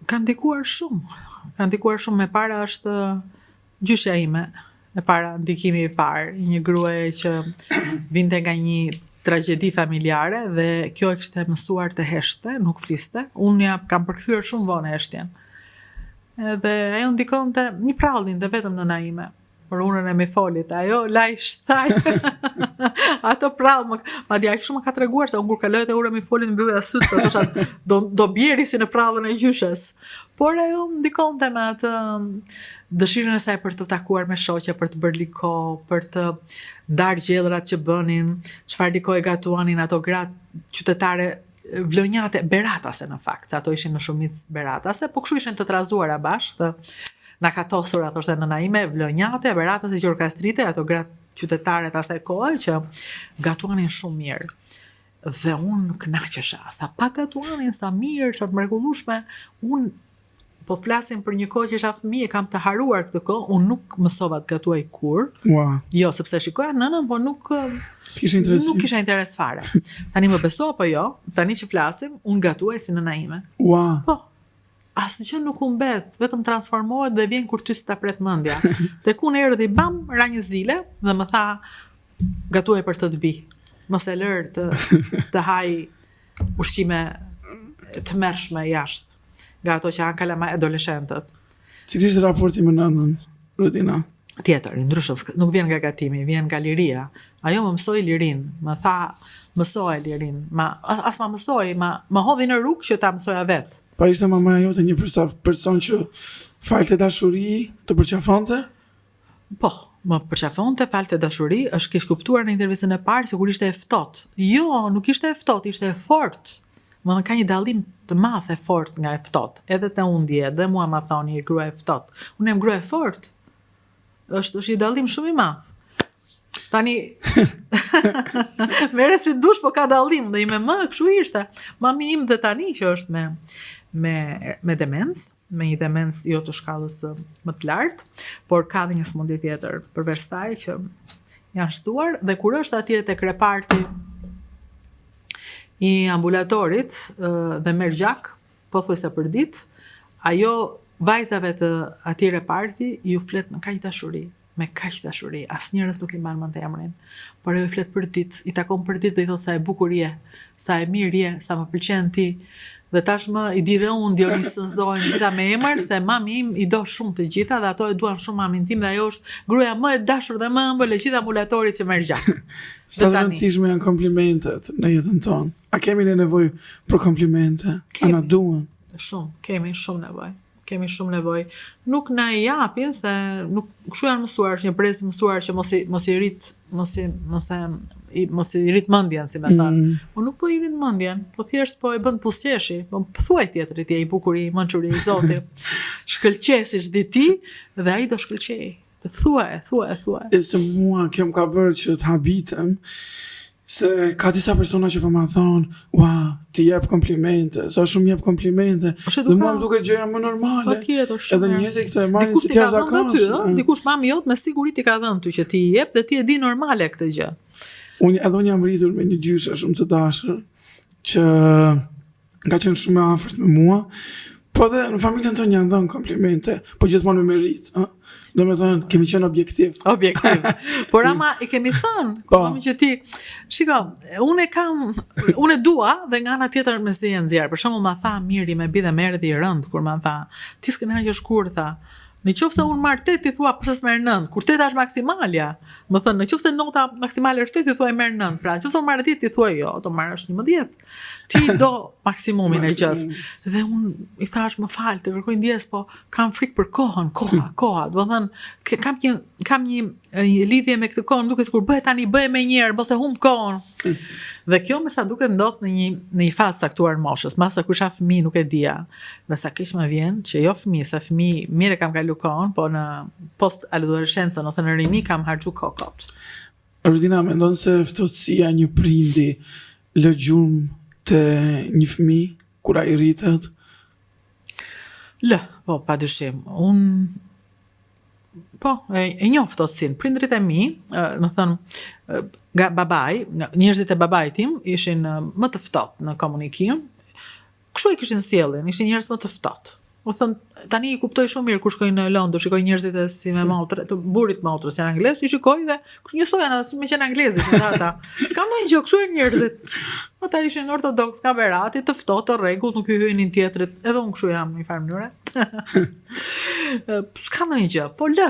Kanë ndikuar shumë. Kanë ndikuar shumë. E para është gjyshja ime. E para ndikimi i parë, një gruaje që vinte nga një tragjedi familjare dhe kjo e kishte mësuar të heshte, nuk fliste. Unë ja kam përkthyer shumë vonë heshtjen. Edhe ajo ndikonte një prallin dhe vetëm në ime. Por unën e me folit, ajo laj shtaj. Ato prallë, madje aq shumë ka treguar se unë kur kaloj te ura me folin mbyllja syt, po thosha do bjeri si në prallën e gjyshes. Por ajo ndikonte me atë dëshirën e saj për të takuar me shoqe, për të bërë liko, për të ndarë gjellrat që bënin, çfarë liko e gatuanin ato gratë qytetare vlonjate, beratase në fakt, se ato ishin në shumicë beratase, po kështu ishin të trazuara bashkë, na ka tosur ato se nëna ime vlonjate, beratase, gjorkastrite, ato gratë qytetare të asaj kohe që gatuanin shumë mirë. Dhe unë kënaqesha, sa pa gatuanin, sa mirë, sa të mrekullueshme, unë po flasim për një kohë që isha fëmijë, kam të haruar këtë kohë, unë nuk mësova të gatuaj kur. Wow. Jo, sepse shikoja nënën, po nuk kisha interes fare. Tani më beso apo jo, tani që flasim, unë gatuaj si nëna ime. Wow. Po. Asgjë nuk u mbet, vetëm transformohet dhe vjen kur ty s'ta pret mendja. Tek unë erdhi bam, ra një zile dhe më tha gatuaj për të bi. Mos e lër të haj ushqime të mërshme jashtë, nga ato që kanë kalama adoleshentët. Cili është raporti me nënën, Rudina? Tjetër, ndryshëm, nuk vjen nga gatimi, vjen nga liria. Ajo më mësoi lirin, më tha mësoj lirin, as ma mësoj, më hodhi në rrugë që ta mësoja vetë. Pa ishte mamaja jote një person që falte dashuri, të përqafante? Po, më përqafonte, falte dashuri, është kish kuptuar në intervistën e parë, se kur ishte e ftohtë. Jo, nuk ishte e ftohtë, ishte e fortë. Më ka një dallim të madh e fortë nga e ftohtë. Edhe te unë dje, dhe mua ma thoni e grua e ftohtë. Unë jam grua e fortë. Është një dallim shumë i madh. Tani mere si dush, po ka dallim dhe ime më kështu ishte. Mami im dhe tani që është me demencë, me një demencë jo të shkallës më të lartë, por ka dhe një smundje tjetër përveç saj që janë shtuar, dhe kur është atje tek reparti i ambulatorit dhe merr gjak, pothuajse për ditë, ajo vajzave të atij reparti ju flet me kaq dashuri. Me kaq dashuri, asnjërs nuk i mban mend emrin, por ajo i flet për ditë, i takon për ditë dhe i thot sa e bukur je, sa e mirë je, sa më pëlqen ti. Dhe tashmë i di dhe unë Dionisën Zoën gjitha me emër, se mami im i do shumë të gjitha dhe ato e duan shumë mamin tim, dhe ajo është gruaja më e dashur dhe më ëmbël e gjithë ambulatorit që merr gjak. Sa të rëndësishme janë komplimentet në jetën tonë. A kemi ne nevojë për komplimente? A na duan? Shumë, kemi shumë nevojë. Kemi shumë nevojë. Nuk na i japin se nuk kshu janë mësuar, është një brez mësuar që mos i rit mendjen, si më thon. Po nuk po i rit mendjen, po thjesht po e bën pusqeshi, po thuaj tjetrit je i bukur, i mençuri, i Zoti. Shkëlqej siç di ti dhe ai do shkëlqej. Të thuaj. E se mua kjo më ka bërë që të habitem, se ka disa persona që po ma thonë, ti jep komplimente, sa shumë jep komplimente, dhe mua më duke gjëja më normale. Po tjetër, shumë. Edhe njerëzit këtë e marrin si jashtëzakonshme. Dikush mami jot me siguri ti ka dhënë ty që ti i jep dhe ti e di normale këtë gjë. Unë jam rritur me një gjyshe shumë të dashur, që ka qenë shumë e afërt me mua, po dhe në familjen tonë janë dhënë komplimente, po gjithmonë me merit, do me thënë, kemi qenë objektiv. Por ama i kemi thënë, mami që ti, shiko, unë e dua dhe nga ana tjetër me si e nxjerr. Për shembull ma tha Miri me bi dhe më erdhi i rënd kur ma tha, ti s'ke haqësh kur, tha. Në qoftë se unë marr 8, ti thua pse s'merr 9, kur 8 është maksimalja. Më thënë, në qoftë se nota maksimale është 8, ti thua merr 9. Pra, në qoftë se unë marr 10, ti thua jo, do marrësh 11. Ti do maksimumin e gjës. Dhe unë i thash, më fal, të kërkoj ndjes, po kam frikë për kohën, koha. Do të thënë, kam një lidhje me këtë kohë, duket sikur bëhet tani, bëhe më njëherë, mos e humb kohën. Dhe kjo me sa duket ndodh në një fazë saktuar moshës, mas sa kur isha fëmijë nuk e dija. Dhe sa keq më vjen që jo fëmijë, sa fëmijë mirë kam kalu kohën, po në post adoleshencën ose në rini kam harxhu kokot. Rudina, mendon se ftohtësia një prindi lë gjurmë te një fëmijë kur ai rritet? Po, padyshim. E njoh ftohtësinë. Prindrit e mi, më thënë, babai, njerëzit e babait tim ishin më të ftohtë në komunikim. Kështu e kishin sjelljen, ishin njerëz më të ftohtë. U thon tani I kuptoj shumë mirë kur shkoj në Londër, shikoj njerëzit e si me motrë, të burit motrës janë anglez, I shikoj dhe njësoj janë si me qenë anglezë që ata. S'ka ndonjë gjë, kështu janë njerëzit. Ata ishin ortodoks, kamerati, të ftohtë, të rregull, nuk I hynin tjetrit, edhe unë kështu jam në një farë mënyrë. S'ka ndonjë gjë, po lë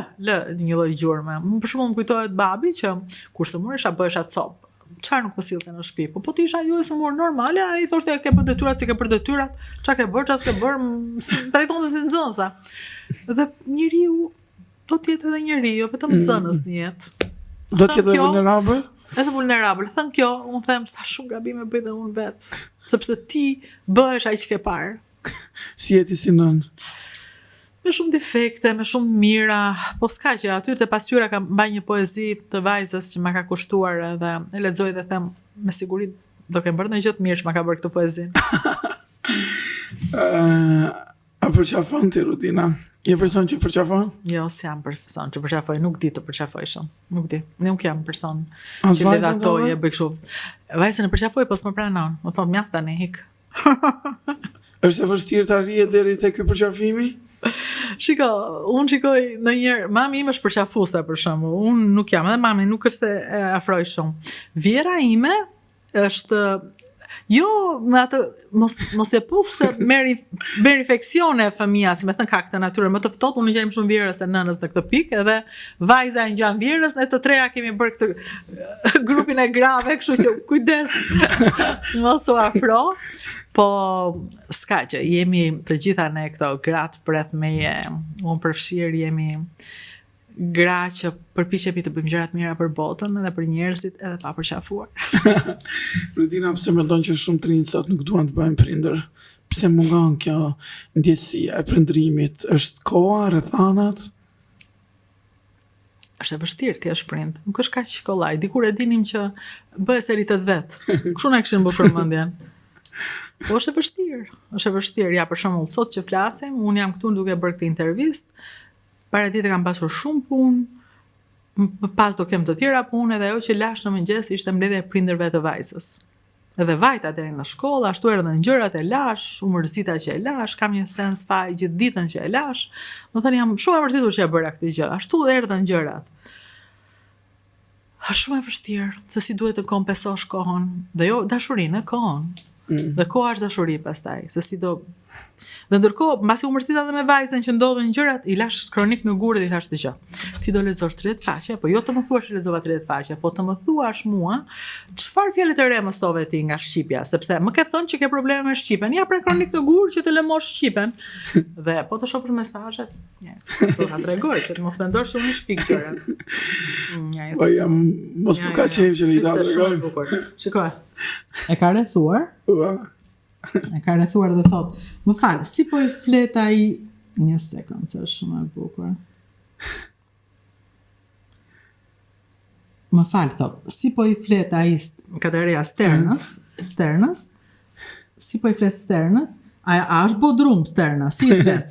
një lloj gjurme. Për shembull më kujtohet babi që kur së muresha bëhesha copë. Çfarë nuk më sillte në shtëpi. Po ti isha ju e smur normale, ai thoshte ke bërë detyrat, si ke bërë detyrat, çka ke bërë, ças ke bërë, trajtonte si nxënësa. Dhe njeriu do të jetë edhe njeriu, vetëm nxënës në jetë. Do të jetë vulnerabël? Edhe vulnerabël. Thën kjo, unë them sa shumë gabime bëj dhe unë vet, sepse ti bëhesh ai që ke parë. Si jeti si nën? Me shumë defekte, me shumë mira, po s'ka që aty të pasyra kam mbaj një poezi të vajzës që ma ka kushtuar edhe e lexoj dhe them me siguri do kem bërë në gjë të mirë që ma ka bërë këtë poezi. A përqafon ti Rudina? Je person që përqafon? Jo, s'jam person që përqafoj, nuk di të përqafoj shumë. Nuk di. Nuk jam person As që vajzën ledatoj tënde? e bëj kështu. Vajzën e përqafoj, po s'më pranon. Më thon mjaft tani hik. Është e vështirë të arrihet deri te ky përqafimi? Shiko, unë shikoj në njërë, mami ime është përqafuese për shembull, unë nuk jam, edhe mami nuk është se e afroj shumë. Vjera ime është, jo me atë, mos e puth se merr infeksione fëmia, si me thënë ka këtë natyrë, më të ftohtë, unë gjejmë shumë vjerës e nënës në këtë pikë, edhe vajza e ngjan vjerës, ne të treja kemi bërë këtë grupin e grave, kështu që kujdes, mos u afro. Po, s'ka që, jemi të gjitha ne këto gratë përreth meje, unë përfshirë jemi gra që përpiqemi të bëjmë gjërat mira për botën edhe për njerëzit edhe pa përqafuar. Rudina, pse mendon që shumë të rinj sot nuk duan të bëjnë prindër? Pse mungon kjo ndjesia e prindërimit? Është koha, rrethanat? Është e vështirë ti është prind. Nuk është kaq shkollaj. Dikur e dinim që bëhet se rritet vet. Kështu na kishin mbushur mendjen. Po është e vështirë. Ja, për shembull, sot që flasim, unë jam këtu duke bërë këtë intervistë, para ditë kam pasur shumë punë, pas do kem të tjera punë, edhe ajo që lash në mëngjes ishte mbledhja e prindërve të vajzës. Edhe vajta deri në shkollë, ashtu erdhën gjërat e lash, u mërzita që e lash, kam një sens faj gjithë ditën që e lash, do thënë jam shumë e mërzitur që e bëra këtë gjë, ashtu erdhën gjërat. Është shumë e vështirë, se si duhet të kompensosh kohën, dhe jo dashurinë, kohën. Dhe koha është dashuri pastaj, se si do. Dhe ndërkohë, mbasi u mërzita dhe me vajzën që ndodhen gjërat, i lash kronik në gurë dhe i thash dëgjoj. Ti do lexosh 30 faqe, po jo të më thuash që lexova 30 faqe, po të më thuash mua çfarë fjalë të re mësove ti nga shqipja, sepse më ke thënë që ke probleme me shqipen. Ja pra kronik në gurë që të lëmosh shqipen. Dhe po të shohësh mesazhet, do ta tregoj që të mos mendosh se unë shpik gjërat. Po jam mos nuk ka qejf që i ta tregoj. Shikoj. E ka rrethuar? E ka rrethuar dhe thot, më fal, si po I flet ai, një sekond, se është shumë e bukur. Më fal, thot, si po I flet ai kategoria Sternës, si po I flet Sternët, a është bodrum Sterna, si I flet?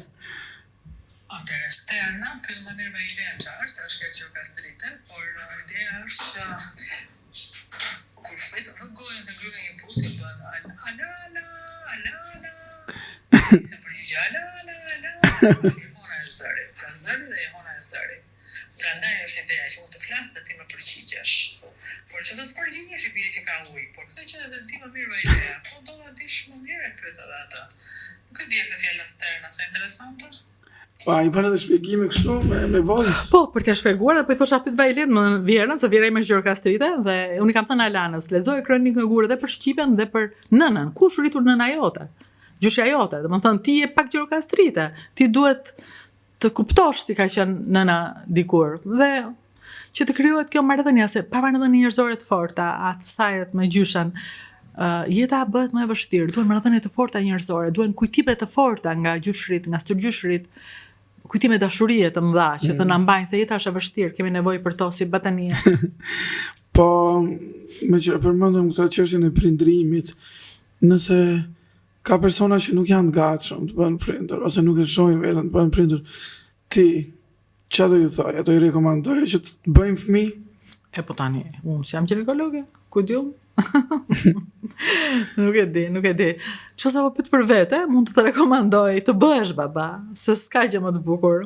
Atëre Sterna, për mënyrë me ideja që është kjo gjokastrite, por ideja është kur fletë në gojën të ngryhen një pusi, bën të përgjigja jehona e zërit. Pra zëri dhe jehona e zërit. Prandaj është ideja që mund të flas dhe ti më përgjigjesh. Por që të s'përgjigjesh I bie që ka ujë, por këtë që edhe ti më mirë me ideja. Po do ta dish më mirë e pyet edhe atë. Nuk e di me fjalën Sterna, sa interesante. Po ai bën edhe shpjegime kështu me voice. Po, për t'ja shpjeguar, po I thosha pyet Vajlen më Vjerën, se Vjera ime është gjokastrite dhe unë I kam thënë Alanës, lexoj kronik në gurë dhe për shqipen dhe për nënën. Kush rritur nëna jote? Gjyshja jote, domethënë ti je pak gjokastrite. Ti duhet të kuptosh si ka qenë nëna dikur. Dhe që të krijohet kjo marrëdhënie, se pa marrëdhënie njerëzore të forta, atë sajet me gjyshen, jeta bëhet më e vështirë. Duhen marrëdhënie të forta njerëzore, duhen kujtime të forta nga gjyshrit, nga stërgjyshrit, kujtime dashurie të mëdha që të na mbajnë, se jeta është e vështirë, kemi nevojë për to si batanie. Po, me që përmendëm këtë çështjen e prindërimit, nëse ka persona që nuk janë të gatshëm të bëhen prindër, ose nuk e shohin veten të bëhen prindër, ti çfarë do I thoj? Do I rekomandoj që të bëjmë fëmijë? E po tani, unë si jam ginekologe, ku di unë? Nuk e di. Që sa po pyet për vete, mund të rekomandoj të bëhesh baba, se s'ka gjë më të bukur.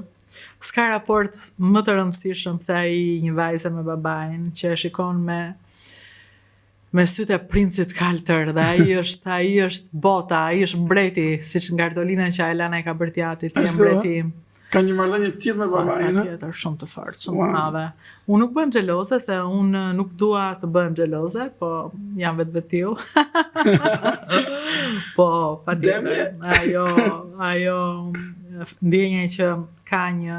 S'ka raport më të rëndësishëm se ai një vajze me babain që e shikon me sytë e princit kaltër dhe ai është bota, ai është mbreti, siç nga Ardolina që Elana e ka bërë teatri, ti je mbreti im. Ka një marrëdhënie të tillë me babain. Tjetër shumë të fortë, shumë të madhe. Unë nuk bëhem xheloze se unë nuk dua të bëhem xheloze, po jam vetvetiu. Po, patjetër. Ajo ndjenja që ka një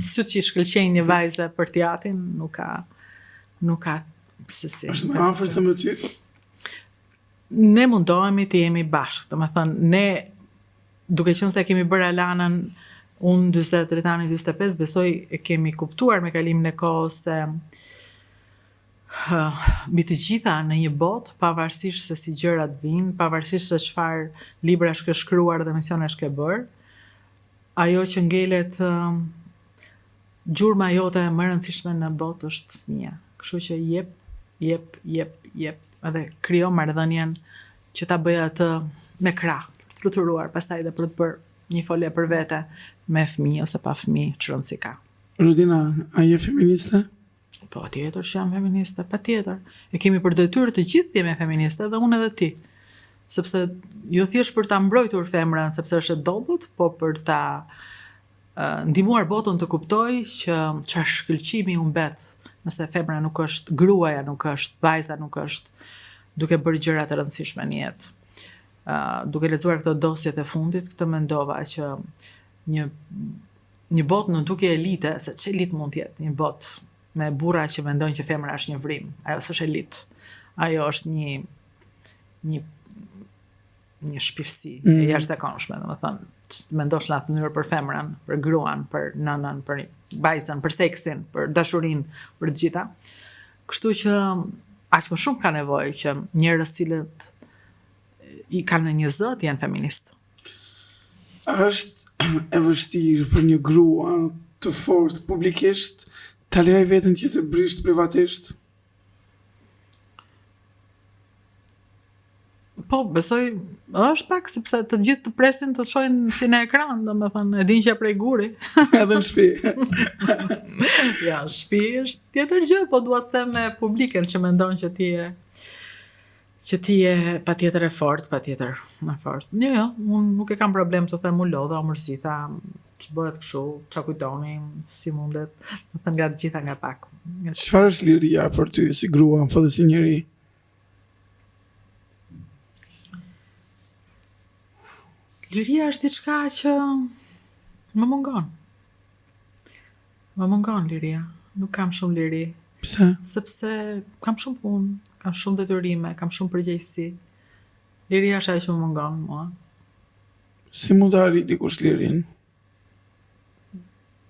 syt që i shkëlqejnë një vajze për teatrin, nuk ka se si. Është më afër se më ty? Ne mundohemi të jemi bashkë, domethënë ne duke qenë se kemi bërë Alanën unë 40, Dritani 45, besoj e kemi kuptuar me kalimin e kohës se mbi të gjitha në një botë, pavarësisht se si gjërat vinë, pavarësisht se çfarë libra është ke shkruar dhe misione është ke bërë, ajo që ngelet gjurma jote më e rëndësishme në botë është fëmia. Kështu që jep, edhe krijo marrëdhënien që ta bëj atë me krah, për të fluturuar, pastaj edhe për të bërë një folje për vete me fëmijë ose pa fëmijë, që rëndësi ka. Rudina, a je feministe? Po, tjetër që jam feministe, pa tjetër. E kemi për detyrë të gjithë të jemi feministe, dhe unë edhe ti. Sepse jo thjesht për ta mbrojtur femrën, sepse është e dobët, po për ta ndihmuar botën të kuptoj që çfarë shkëlqimi u mbet nëse femra nuk është, gruaja nuk është, vajza nuk është, duke bërë gjëra të rëndësishme në jetë. Duke lexuar këto dosjet e fundit, këtë mendova që një botë në duke elite, se që elit mund tjetë, një botë me burra që mendojnë që femra është një vrim, ajo s'është elit, ajo është një shpifsi e jashtëzakonshme, domethënë, mendosh në atë mënyrë për femrën, për gruan, për nënën, për vajzën, për seksin, për dashurinë, për të gjitha. Kështu që aq më shumë ka nevojë që njerëz cilët i kanë një zë të janë feminist. Është e vështirë për një grua të fortë publikisht ta lejë veten të jetë brisht privatisht? Po, besoj, është pak, sepse të gjithë të presin të shohin si në ekran, domethënë, e din që e prej guri. Edhe në shtëpi. Ja, shtëpi është tjetër gjë, po dua të them me publikën që mendon që ti je patjetër e fortë, patjetër e fortë. Jo, unë nuk e kam problem të them u lodha, u mërzita, që bëhet kështu, ç'a kujtoni, si mundet, do të nga të gjitha nga pak. Çfarë është liria për ty si grua, apo si njeri? Liria është diçka që më mungon. Më mungon liria. Nuk kam shumë liri. Pse? Sepse kam shumë punë, kam shumë detyrime, kam shumë përgjegjësi. Liria është ajo që më mungon mua. Si mund të arrit dikush lirin?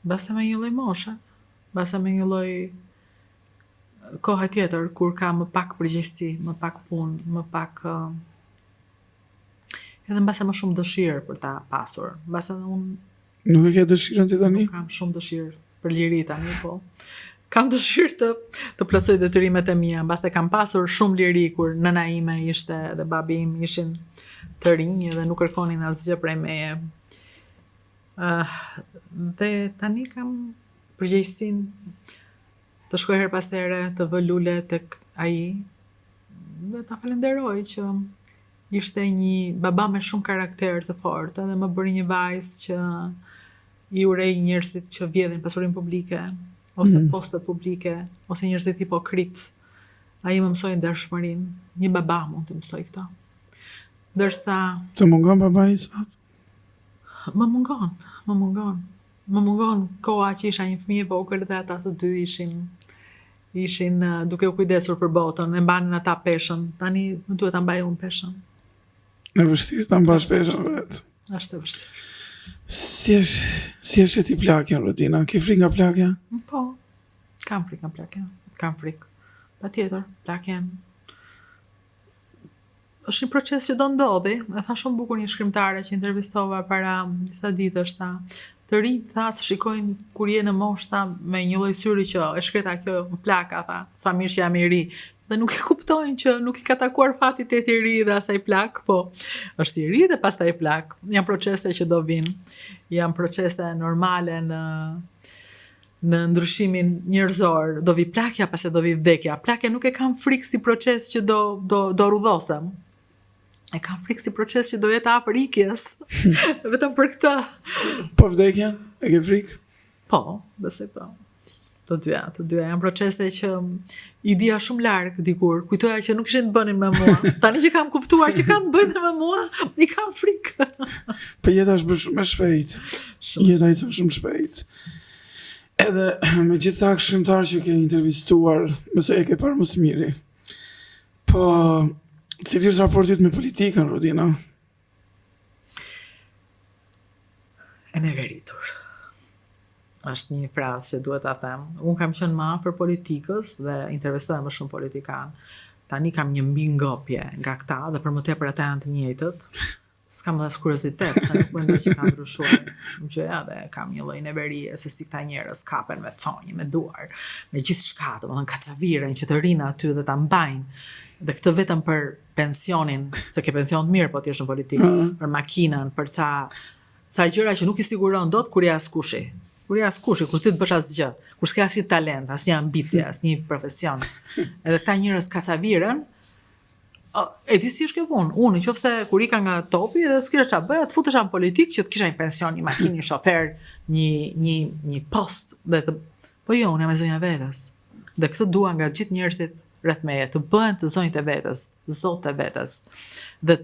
Basta me një lloj moshe, basta me një lloj koha tjetër kur ka më pak përgjegjësi, më pak punë, më pak edhe mbase më shumë dëshirë për ta pasur. Mbase unë Nuk e ke dëshirën ti tani? kam shumë dëshirë për liri tani, po. Kam dëshirë të plotësoj detyrimet e mia, mbase kam pasur shumë liri kur nëna ime ishte dhe babi im ishin të rinj dhe nuk kërkonin asgjë prej meje. Dhe tani kam përgjegjësinë të shkoj her pas here, të vë lule tek ai dhe ta falenderoj që ishte një baba me shumë karakter të fortë dhe më bëri një vajzë që i urej njerëzit që vjedhin pasurinë publike, ose postet publike, ose njerëzit hipokrit. Ai më mësoi ndershmërinë. Një baba mund të mësoj këto. Ndërsa Të mungon babai sot? më mungon. Më mungon koha që isha një fëmijë e vogël dhe ata të dy ishin duke u kujdesur për botën, e mbanin ata peshën. Tani më duhet ta mbaj unë peshën. Në vështirë ta mbash peshën vetë. Është e vështirë. Si është ti plakja, Rudina? Ke frikë nga plakja? Po, kam frikë nga plakja. Kam frikë. Patjetër, plakjen është një proces që do ndodhi. E tha shumë bukur një shkrimtare që intervistova para disa ditësh, tha, të rinjt thatë shikojnë kur je në moshta me një lloj syri që e shkreta kjo plaka, tha, sa mirë që jam i ri. dhe nuk e kuptojnë që nuk i ka takuar fati të i ri dhe asaj plak, po është i ri dhe pastaj plak. Janë procese që do vinë, janë procese normale në ndryshimin njerëzor, do vi plakja, pastaj do vi vdekja. Plakja nuk e kam frikë si proces që do rudhosem. E kam frikë si proces që do jetë afër ikjes. Vetëm për këtë. Po vdekja, e ke frikë? Po, besoj po. Të dyja janë procese që i dija shumë larg dikur. Kujtoja që nuk ishin të bënin me mua. Tani që kam kuptuar që kanë bënë me mua, i kam frikë. Po jeta është bërë shumë e shpejt. Jeta ecën shumë shpejt. Edhe me gjithë ta këshiltarë që ke intervistuar, mëse e ke parë më së miri. Po, cili është raportit me politikën, Rodina? E neveritur. Është një frazë që duhet ta them. Unë kam qenë më afër politikës dhe intervistoj më shumë politikan. Tani kam një mbingopje nga këta dhe për më tepër ata janë të njëjtët. S'kam as kuriozitet, se nuk mendoj që ka ndryshuar shumë gjëja dhe kam një lloj neverie se si këta njerëz kapen me thonjë, me duar, me gjithçka, domethënë kacaviren që të rinë aty dhe ta mbajnë. Dhe këtë vetëm për pensionin, se ke pension të mirë po ti je në politikë, për makinën, për ca gjëra që nuk i siguron dot kur ja askushi. Kur ja askushi, kur s'ti të bësh asgjë, kur s'ke asnjë talent, asnjë ambicie, asnjë profesion. Edhe këta njerëz kacaviren. E di si është kjo punë. Unë nëse kur ika nga topi dhe s'kisha çfarë bëja, të futesha në politikë që të kisha një pension, një makinë, një shofer, një post dhe po jo, unë jam e zonja vetes. Dhe këtë dua nga gjithë njerëzit rreth meje, të bëhen të zonjtë e vetes, zotë e vetes. Dhe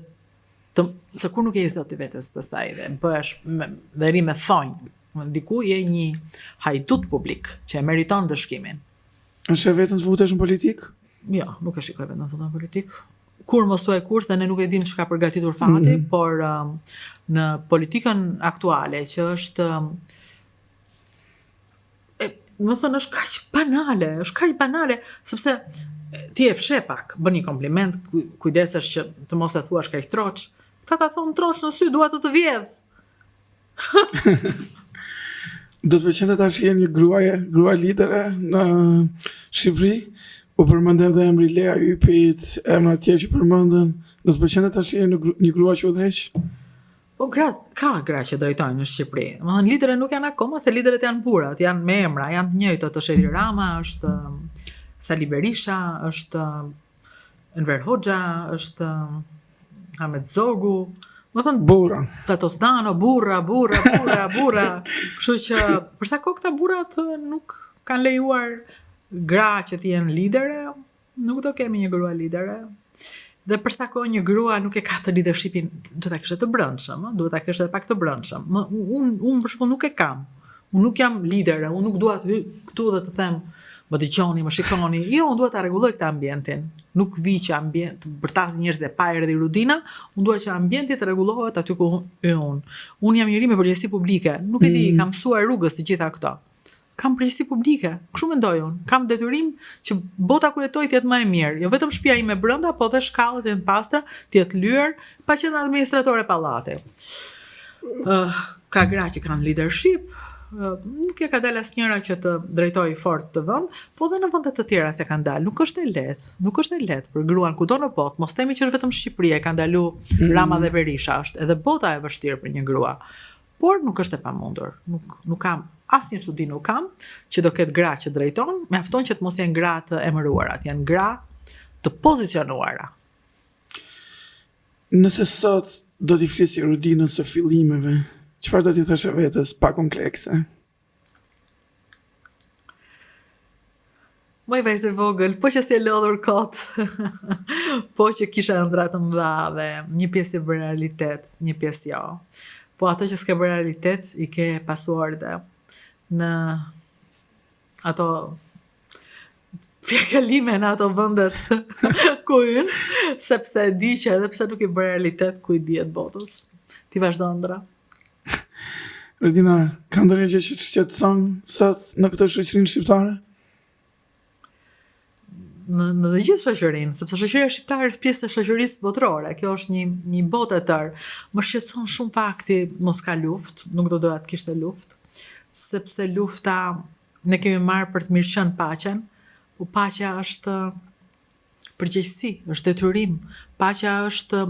se kur nuk je i zotë i vetes pastaj dhe bëhesh dhe ri me thonjë. Diku je një hajdut publik që e meriton dëshkimin. Është e vetën të futesh në politikë? Jo, nuk e shikoj vetëm të futesh në politikë. Kur mos thuaj kurs dhe ne nuk e dim çka përgatitur fati, por në politikën aktuale që është më thënë është kaq banale, sepse ti e fshe pak, bën një kompliment, kujdesesh që të mos e thuash kaq troç. Ta thon troç në sy, dua të vjedh. Do të pëlqente tash jenë një grua lidere në Shqipëri, u përmendem dhe emri Lea Ypit, emra tjerë që përmendën, do të pëlqente tash jenë një grua që udhëheq? Po ka gra që drejtojnë në Shqipëri. Domethënë liderët nuk janë akoma, se liderët janë burat, janë me emra, janë të njëjtë, është Edi Rama, është Sali Berisha, është Enver Hoxha, është Ahmet Zogu. Më thënë, burra. Tatosdano, burra. Kështu që, përsa ko këta burrat nuk kanë lejuar gra që t'jenë lidere, nuk do kemi një grua lidere. Dhe përsa ko një grua nuk e ka të leadershipin, duhet ta kishte të brendshëm, duhet ta kishte pak të brendshëm. Unë për shembull nuk e kam. Unë nuk jam lidere, unë nuk dua të hy këtu dhe të them, më dëgjoni, më shikoni. Jo, unë dua ta rregulloj këtë ambientin. Nuk vi që bërtas njerëz dhe pa erdhi Rudina, unë dua që ambienti të rregullohet aty ku unë. Unë jam njëri me përgjegjësi publike. Nuk e di, kam mësuar rrugës të gjitha këto. Kam përgjegjësi publike. Kështu mendoj unë. Kam detyrim që bota ku jetoj të jetë më e mirë. Jo vetëm shtëpia ime brenda, po edhe shkallët e pastra të jetë lyer, pa qenë administratore pallati. Ka gra që kanë leadership, nuk e ka dalë asnjëra që të drejtoj fort të vend, po edhe në vende të tjera se kanë dalë. Nuk është e lehtë për gruan kudo në botë. Mos themi që është vetëm Shqipëria e kanë dalu Rama dhe Berisha, është edhe bota e vështirë për një grua. Por nuk është e pamundur. Nuk kam asnjë studi nuk kam që do ketë gra që drejton, mjafton që të mos jenë gra të emëruara, janë gra të pozicionuara. Nëse sot do t'i flisi Rudinës së fillimeve, çfarë do t'i thashë vetes pa komplekse? Moj vajzë e vogël, po që si e lodhur kot, po që kisha ëndra të mëdha dhe një pjesë e bërë realitet, një pjesë jo. Po ato që s'ke bërë realitet, i ke pasuar dhe në ato fjalkalime në ato vendet ku hyn, sepse di që edhe pse nuk i bërë realitet, ku i dihet botës. Ti vazhdo ëndra. Rudina, ka ndonjë gjë që të shqetëson sot në këtë shoqërinë shqiptare? Në të gjithë shoqërinë, sepse shoqëria shqiptare është pjesë e shoqërisë botërore. Kjo është një botë e tërë. Më shqetëson shumë fakti mos ka luftë, nuk do doja të kishte luftë, sepse lufta ne kemi marrë për të mirëqenë paqen, po paqja është përgjegjësi, është detyrim. Paqja është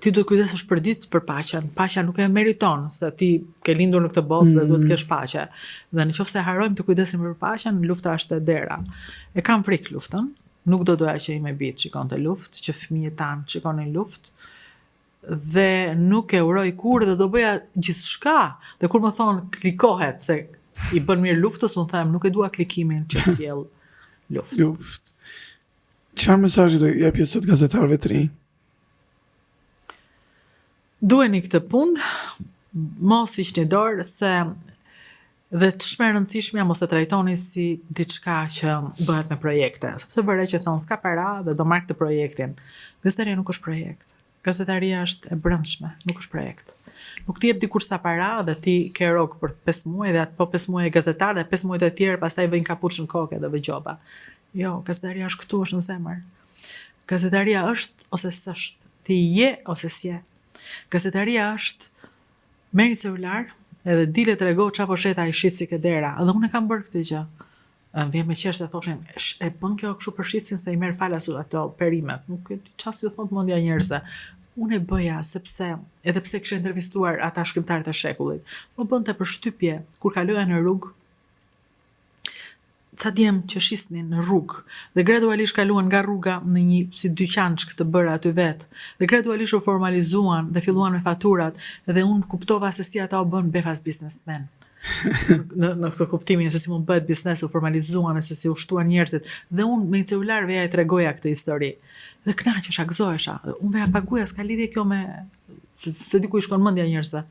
ti duhet kujdesesh për ditë për paqen. Paqja nuk e meriton, se ti ke lindur në këtë botë dhe duhet të kesh paqe. Dhe nëse harrojmë të kujdesim për paqen, lufta është e dera. E kam frikë luftën, nuk do doja që i me bitë shikonte luftë, që fëmijët tanë shikonin luftë, dhe nuk e uroj kur dhe do bëja gjithçka. Dhe kur më thon klikohet se i bën mirë luftës, unë them nuk e dua klikimin që sjell luftë. Çfarë mesazhi do jepje sot gazetarëve të rinj? Duheni këtë punë, mos hiqni dorë se dhe të shme rëndësishmja mos e trajtoni si diçka që bëhet me projekte. Sepse bëre që thonë s'ka para dhe do marrë këtë projektin. Gazetaria nuk është projekt. Gazetaria është e brëndshme, nuk është projekt. Nuk ti jep dikur sa para dhe ti ke rog për 5 muaj dhe atë po 5 muaj e gazetar dhe 5 muaj të tjerë pastaj vëjnë kapuç në kokë dhe vëgjoba. Jo, gazetaria është këtu, është në zemër. Gazetaria është ose s'është. Ti je ose s'je. Gazetaria është merri celular edhe dile të rego qa po sheta i shqit si ke dera. Edhe unë e kam bërë këtë gjë. Vjen me qërë se thoshin, e bën kjo kështu për shqitsin se i merë falas ato perimet. Nuk qas ju thonë të mundja njerëse. Unë e bëja sepse, edhe pse kështë intervistuar ata shkrimtarët e shekullit, më bënte për shtypje, kur kaloja në rrugë, ca djem që shisnin në rrugë, dhe gradualisht kaluan nga rruga në një si dyqan që këtë bërë aty vetë, dhe gradualisht u formalizuan dhe filluan me faturat, dhe unë kuptova se si ata u bën befas biznesmen. në këtë kuptimin se si mund bëhet biznes, u formalizuan, se si u shtuan njerëzit, dhe unë me një celular veja i tregoja këtë histori. Dhe kënaqesha, gëzohesha, unë veja paguja, s'ka lidhje kjo me se diku i shkon mendja njerëzve.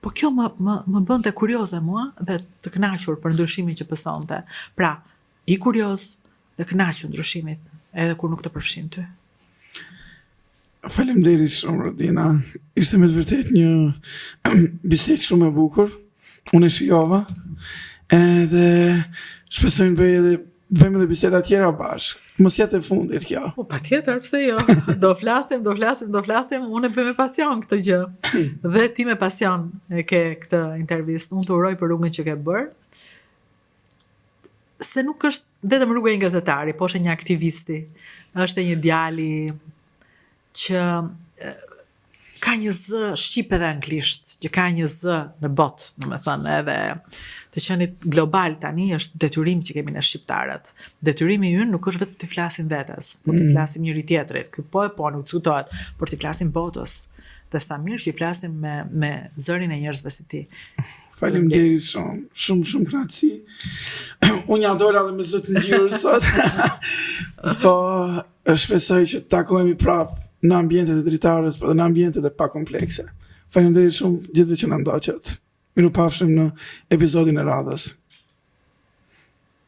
Po kjo më bënte kurioze mua dhe të kënaqur për ndryshimin që pësonte. Pra, i kurioz dhe kënaqur ndryshimit, edhe kur nuk të përfshin ty. Faleminderit shumë, Rodina. Ishte me të vërtet një bisedë shumë e bukur. Unë e shijova, edhe shpresojmë bëjmë edhe biseda tjera bashkë. Mos jetë e fundit kjo. Po, patjetër, pse jo? Do flasim, unë e bëj me pasion këtë gjë. Dhe ti me pasion e ke këtë intervistë. Unë të uroj për rrugën që ke bërë. Se nuk është vetëm rruga e një gazetari, po është një aktivisti. Është një djali që ka një zë shqip edhe anglisht, që ka një zë në botë, në me thënë, edhe të qenit global tani është detyrim që kemi në shqiptarët. Detyrimi ynë nuk është vetë të flasim vetes, por të flasim njëri tjetrit. Ky po nuk diskutohet, por të flasim botës. Dhe sa mirë që i flasim me zërin e njerëzve si ti. Faleminderit shumë kënaqësi. Unë ja dora dhe me zë të ngjyrë sot. Po shpresoj që të takohemi prapë në ambientet e dritarës, por dhe në ambientet e pa komplekse. Faleminderit shumë gjithëve që na ndoqët. Mirupafshim në episodin e radhës.